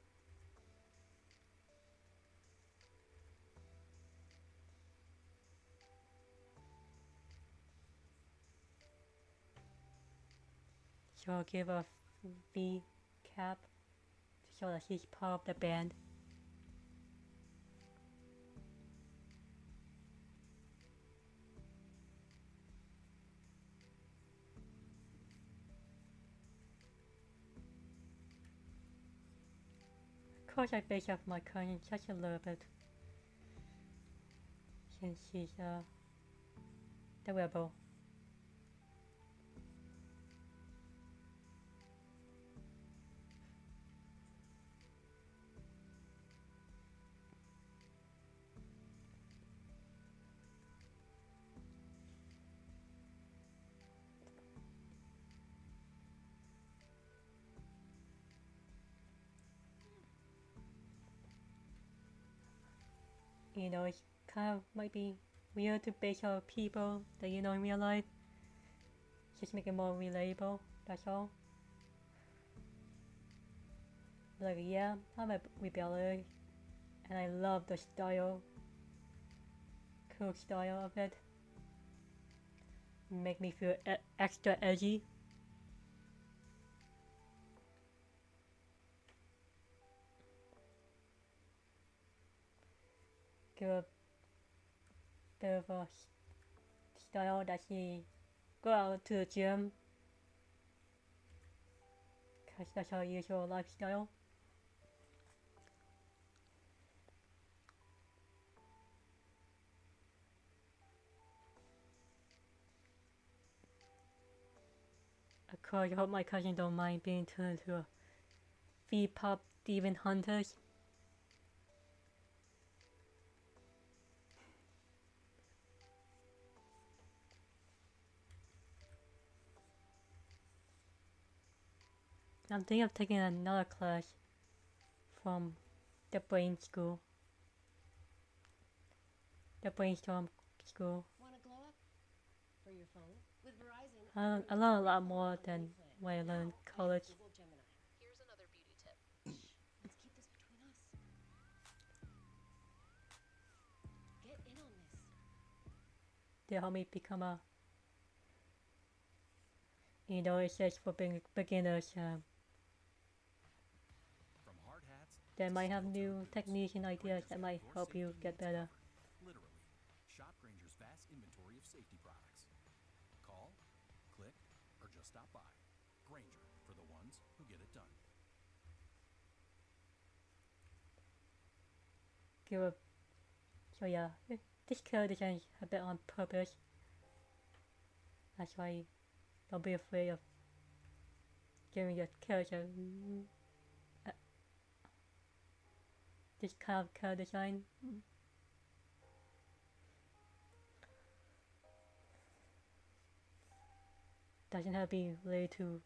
So I'll give a V cap to show that she's part of the band. Of course, I base off my cousin just a little bit, since she's the rebel. You know, it's kind of might be weird to base off people that you know in real life. Just make it more relatable, that's all. Like, yeah, I'm a rebellious, and I love the style, cool style of it. Make me feel extra edgy. Give a bit of a style that she go out to the gym, cause that's her usual lifestyle. course, I hope my cousin don't mind being turned into a Vpop demon hunters. I'm thinking of taking another class from the brain school. The brainstorm school. Want to glow up? For your phone? With Verizon, I learn a lot more than what I learned in college. Google Gemini. Here's another beauty tip. Let's keep this between us. Get in on this. They help me become a, it says for beginners, From hard hats, that might have new techniques and ideas that might help you get better. literally. Shop Granger's vast inventory of safety products. Call, click, or just stop by. Granger, for the ones who get it done. So yeah, this character design is a bit on purpose. That's why don't be afraid of giving your character this kind of character design. Doesn't have to be related to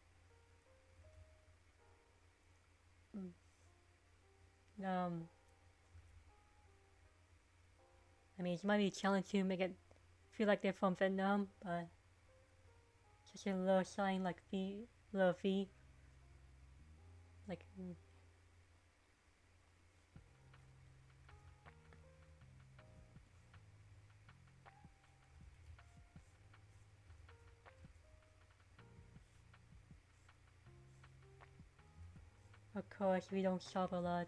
I mean, it might be a challenge to make it feel like they're from Vietnam, but such a little sign like little V, like. Of course, we don't shop a lot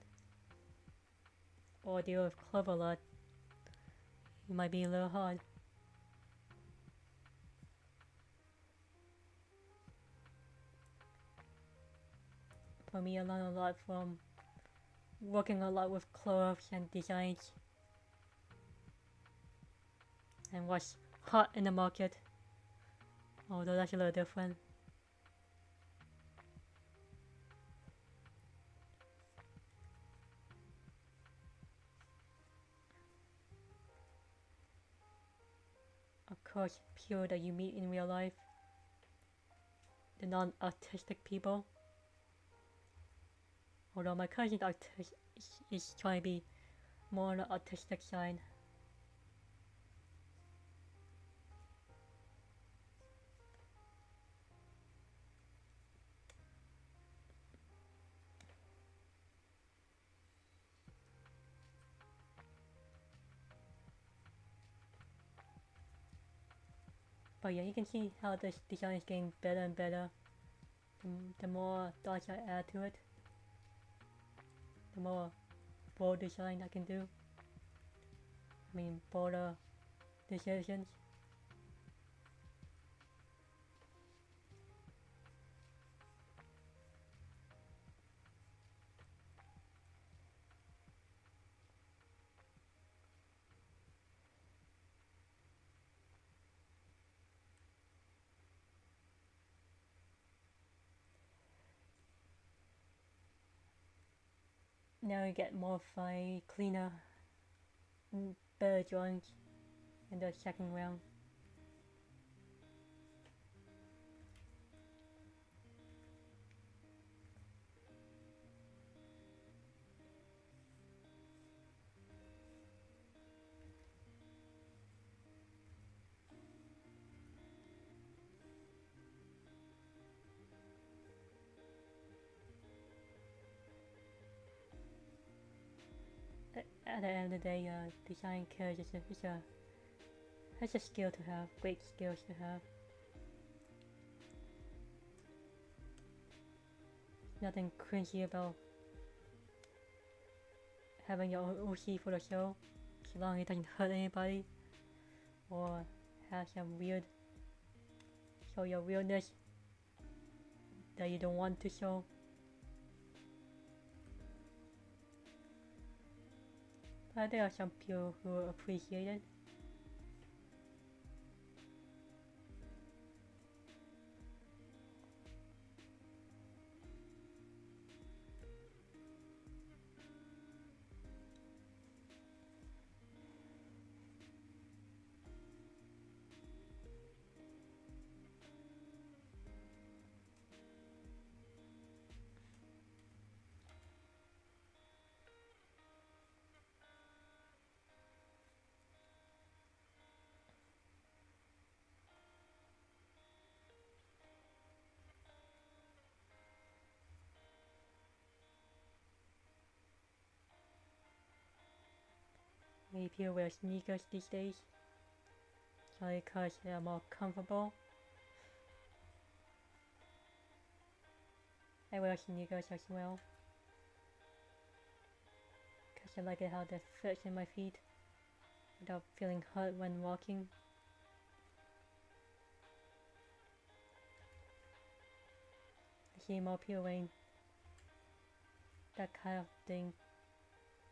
or deal with club a lot. It might be a little hard. For me, I learn a lot from working a lot with clothes and designs and what's hot in the market. Although that's a little different. Of course, people that you meet in real life, the non-artistic people. Although my cousin is trying to be more on the artistic side. But yeah, you can see how this design is getting better and better. The more dots I add to it, the more bold design I can do. I mean, bolder decisions. Now you get more fine, cleaner, better drawings in the second round. At the end of the day, design characters it's a skill to have, great skills to have. Nothing cringy about having your own OC for the show, as long as it doesn't hurt anybody or have some show your weirdness that you don't want to show. But there are some people who appreciate it. Maybe people wear sneakers these days. Sorry, because they're more comfortable. I wear sneakers as well. Because I like it how that fits in my feet without feeling hurt when walking. I see more people wearing that kind of thing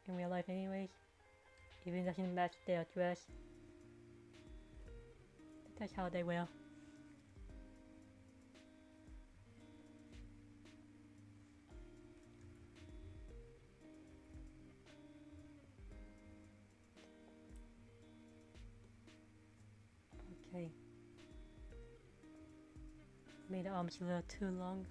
in real life anyways. Even if it doesn't match their dress. That's how they wear. Okay. Made the arms a little too long.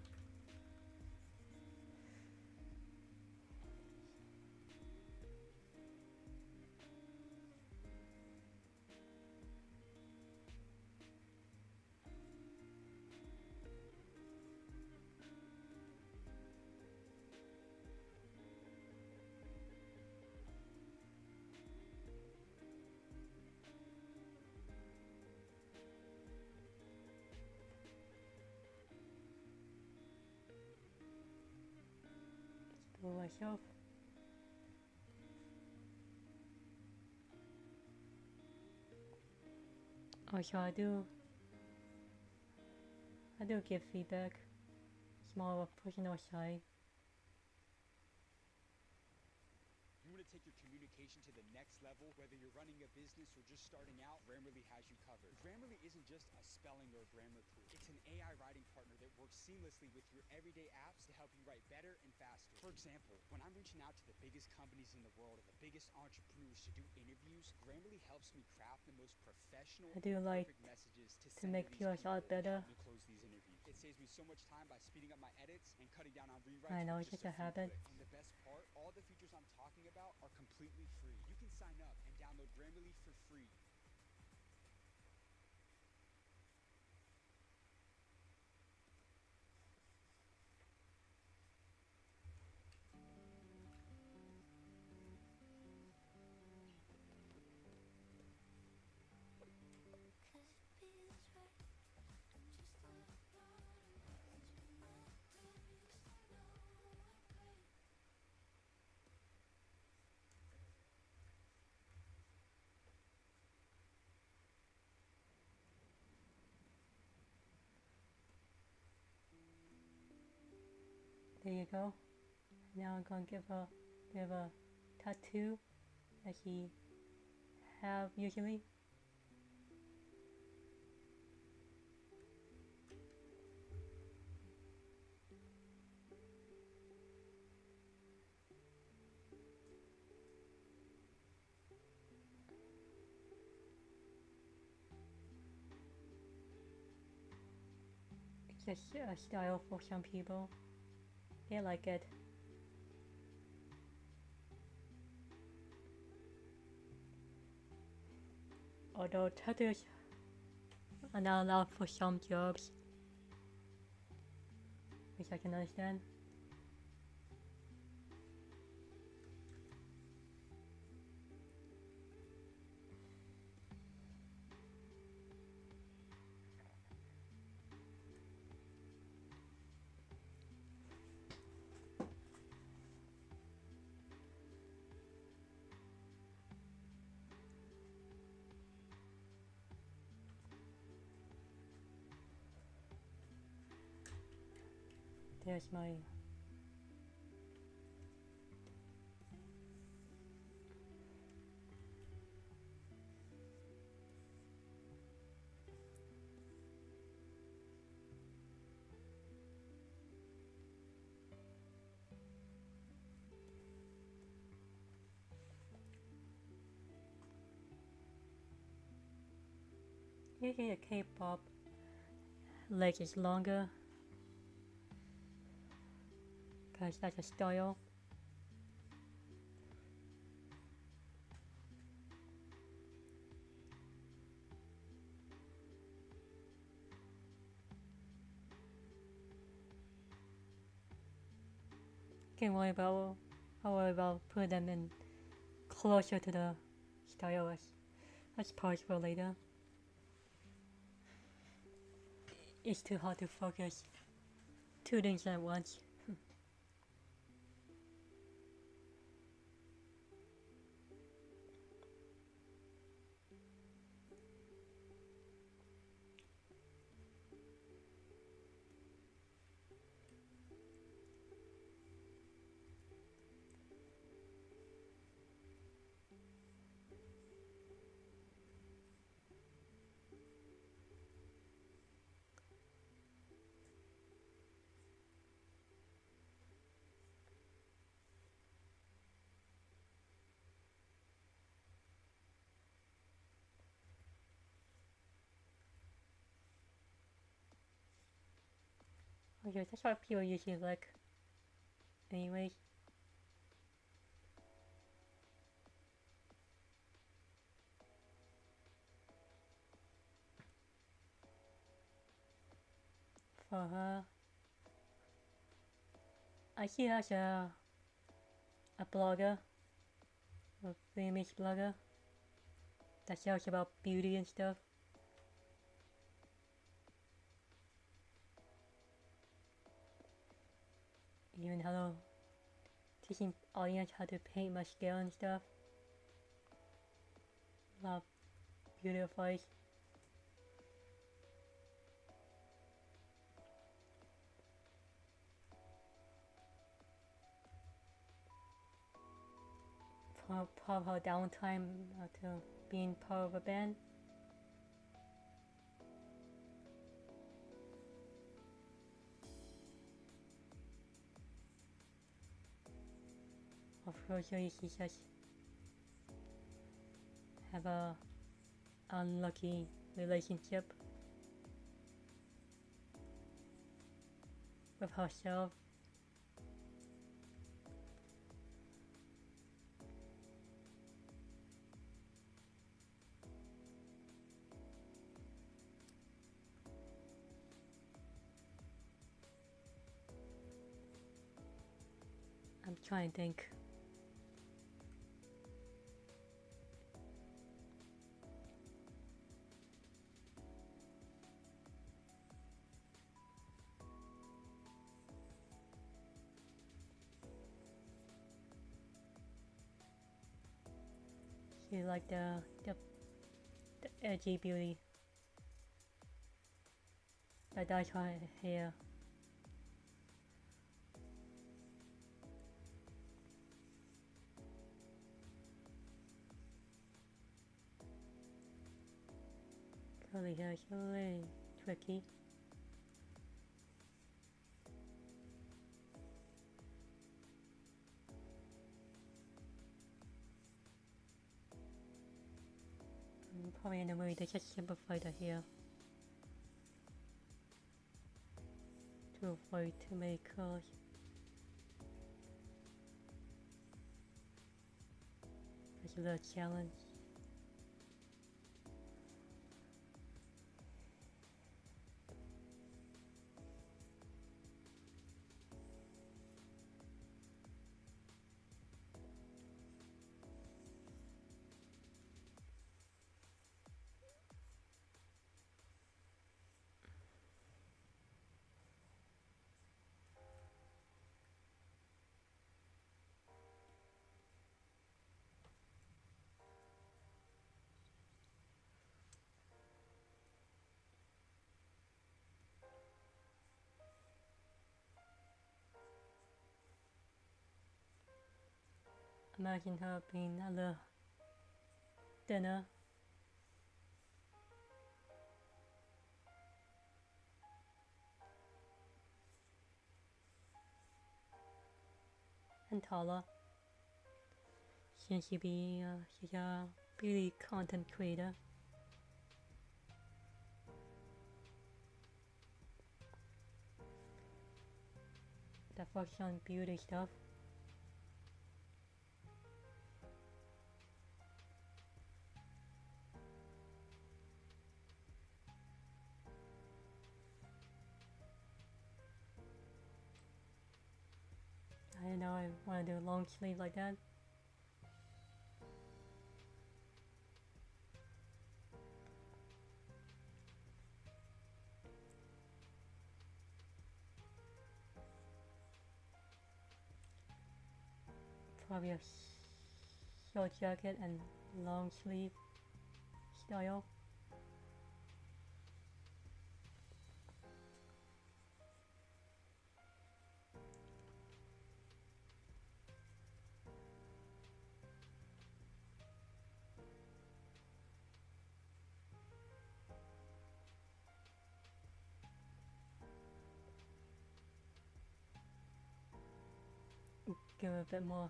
For myself. Also, I do give feedback. It's more of a personal side. You want to take your communication to the next level, whether you're running a business or just starting out, Grammarly has you covered. Grammarly isn't just a spelling or grammar tool. It's an AI writing partner that works seamlessly with your everyday apps to help you write better and faster. For example, when I'm reaching out to the biggest companies in the world and the biggest entrepreneurs to do interviews, Grammarly helps me craft the most professional I do and like perfect messages to to send make to these people people sound and better. help me close these interviews. It saves me so much time by speeding up my edits and cutting down on rewrites. I know, with it's just such a few habit. clicks. And the best part, all the features I'm talking about are completely free. You can sign up and download Grammarly for free. There you go. Now I'm gonna give a bit of a tattoo that he have usually. It's just a style for some people. They like it. Although tattoos are not allowed for some jobs, which I can understand. There's my usually the K-pop leg is longer because that's a style. Can't worry about putting them in closer to the stylish. Let's pause for later. It's too hard to focus. Two things at once. Okay, that's what people usually like. Anyways. For her. She has a blogger, a famous blogger, that talks about beauty and stuff. Even how to teaching audience how to paint mascara and stuff. A lot of beauty advice. Part of her downtime to being part of a band. Unfortunately, she just have a unlucky relationship with herself. I'm trying to think. She like the edgy beauty that dyes her hair. Curly hair is really tricky. Probably in the movie they just simplify the hair to avoid too many curls. It's a little challenge. Imagine her being at the dinner. And taller. Since she's a beauty content creator. That focuses on beauty stuff. I don't know, I want to do a long sleeve like that. Probably a short jacket and long sleeve style. Give a bit more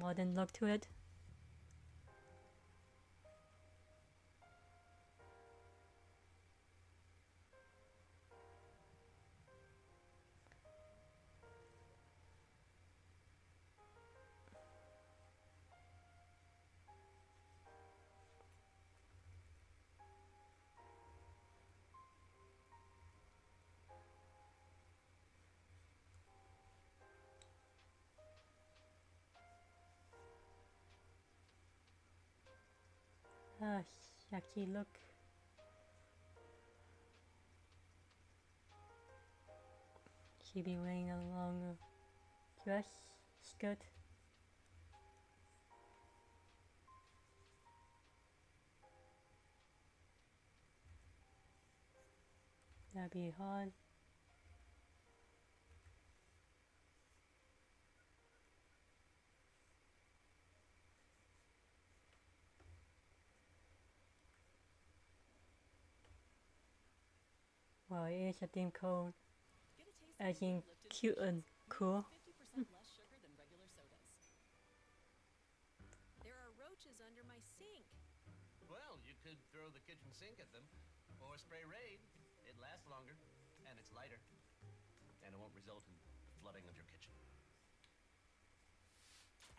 modern look to it. Ah, sexy look. She be wearing a long dress, skirt. That'd be hard. Well, it is a theme code. As in cute and cool. 50% less sugar than regular sodas. There are roaches under my sink. Well, you could throw the kitchen sink at them. Or spray Raid. It lasts longer. And it's lighter. And it won't result in flooding of your kitchen.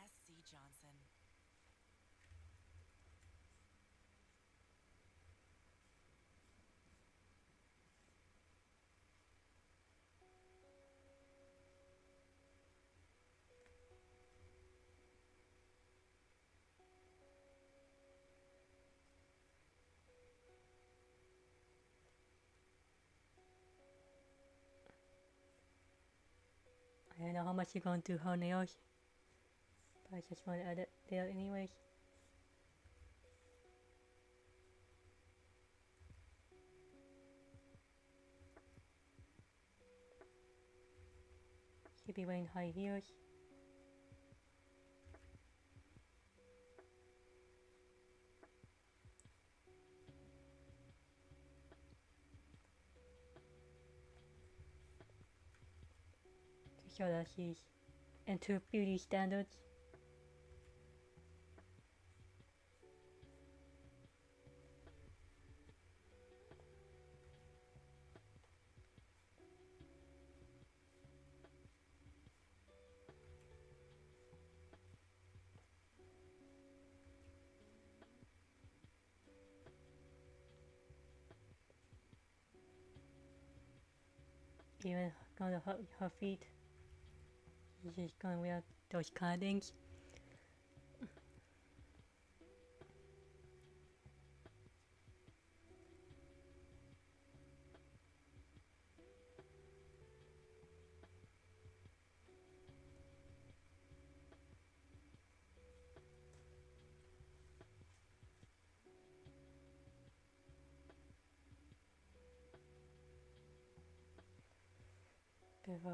S.C. Johnson. I don't know how much you're going to do her nails. But I just want to edit there anyways. She'll be wearing high heels. To show that she's into beauty standards. Even gonna hurt her feet. She's gonna wear those kind of things. With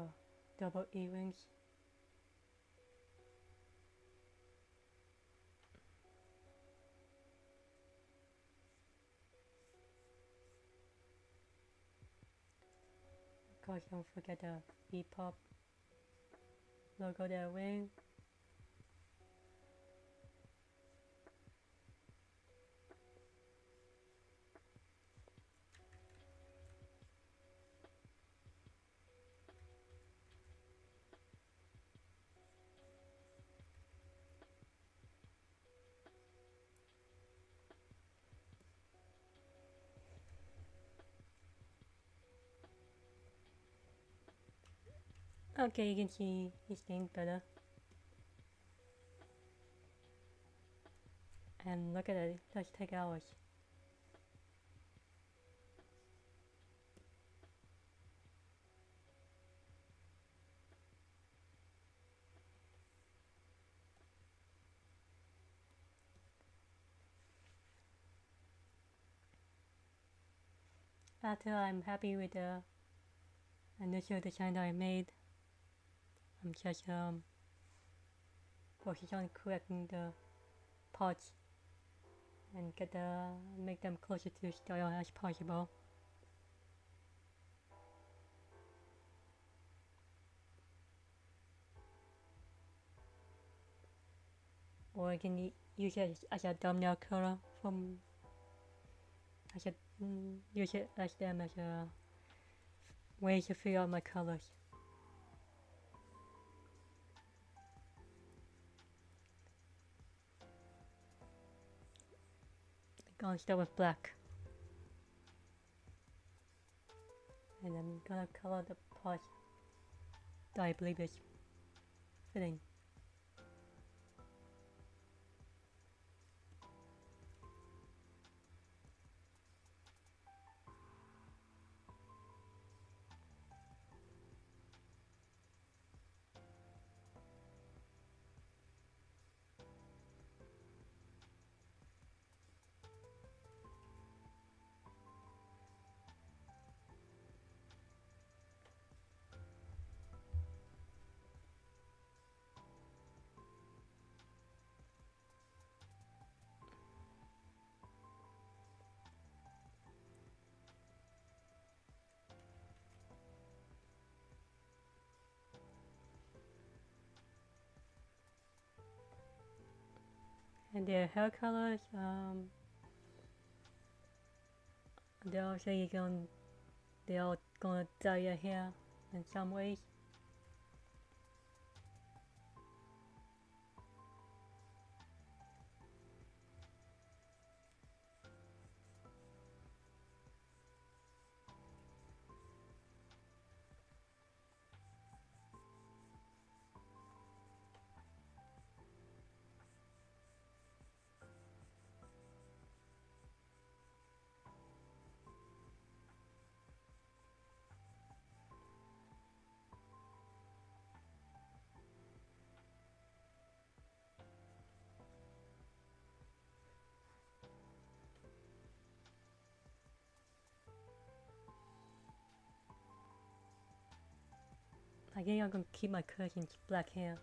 double earrings. Of course, don't forget the Vpop logo they're wearing. Okay, you can see his thing better. And look at it, it does take hours. after I'm happy with the initial design that I made, I'm just focusing on correcting the parts and make them closer to style as possible. Or I can use it as a thumbnail color use it as them as a way to figure out my colors. I'm gonna start with black. And I'm gonna color the part that I believe is fitting. And their hair colors, they're all gonna dye your hair in some ways. I think I'm gonna keep my cousin's black hair.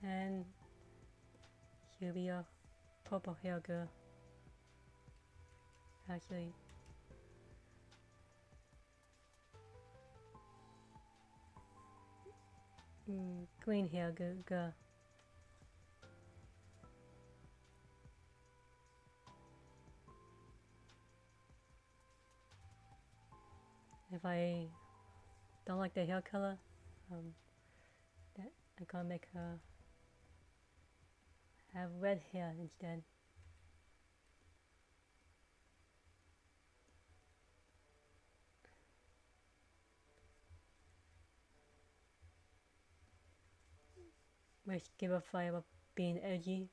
And she'll be a purple hair girl. Actually. Green hair girl. If I don't like the hair color, I'm gonna make her have red hair instead. Which give a vibe of being edgy.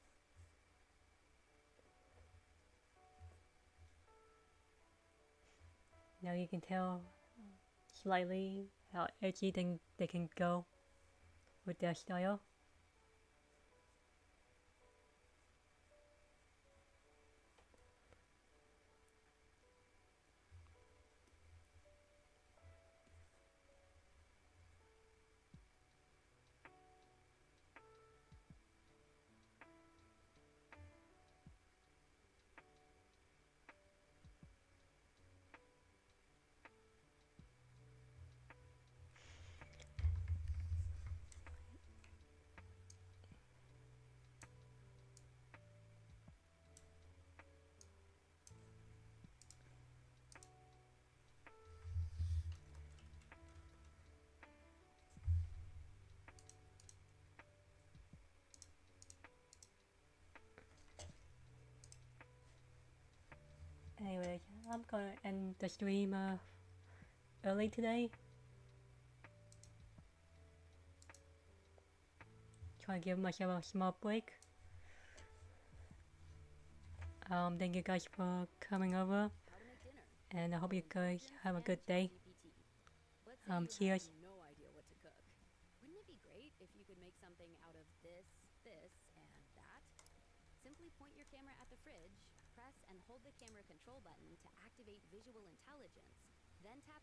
Now you can tell slightly how edgy they can go with their style. Anyway, I'm gonna end the stream early today. Try to give myself a small break. Thank you guys for coming over, and I hope you guys have a good day. Cheers. No idea what to cook. Wouldn't it be great if you could make something point your camera at the fridge, press and hold the camera control button to activate visual intelligence, then tap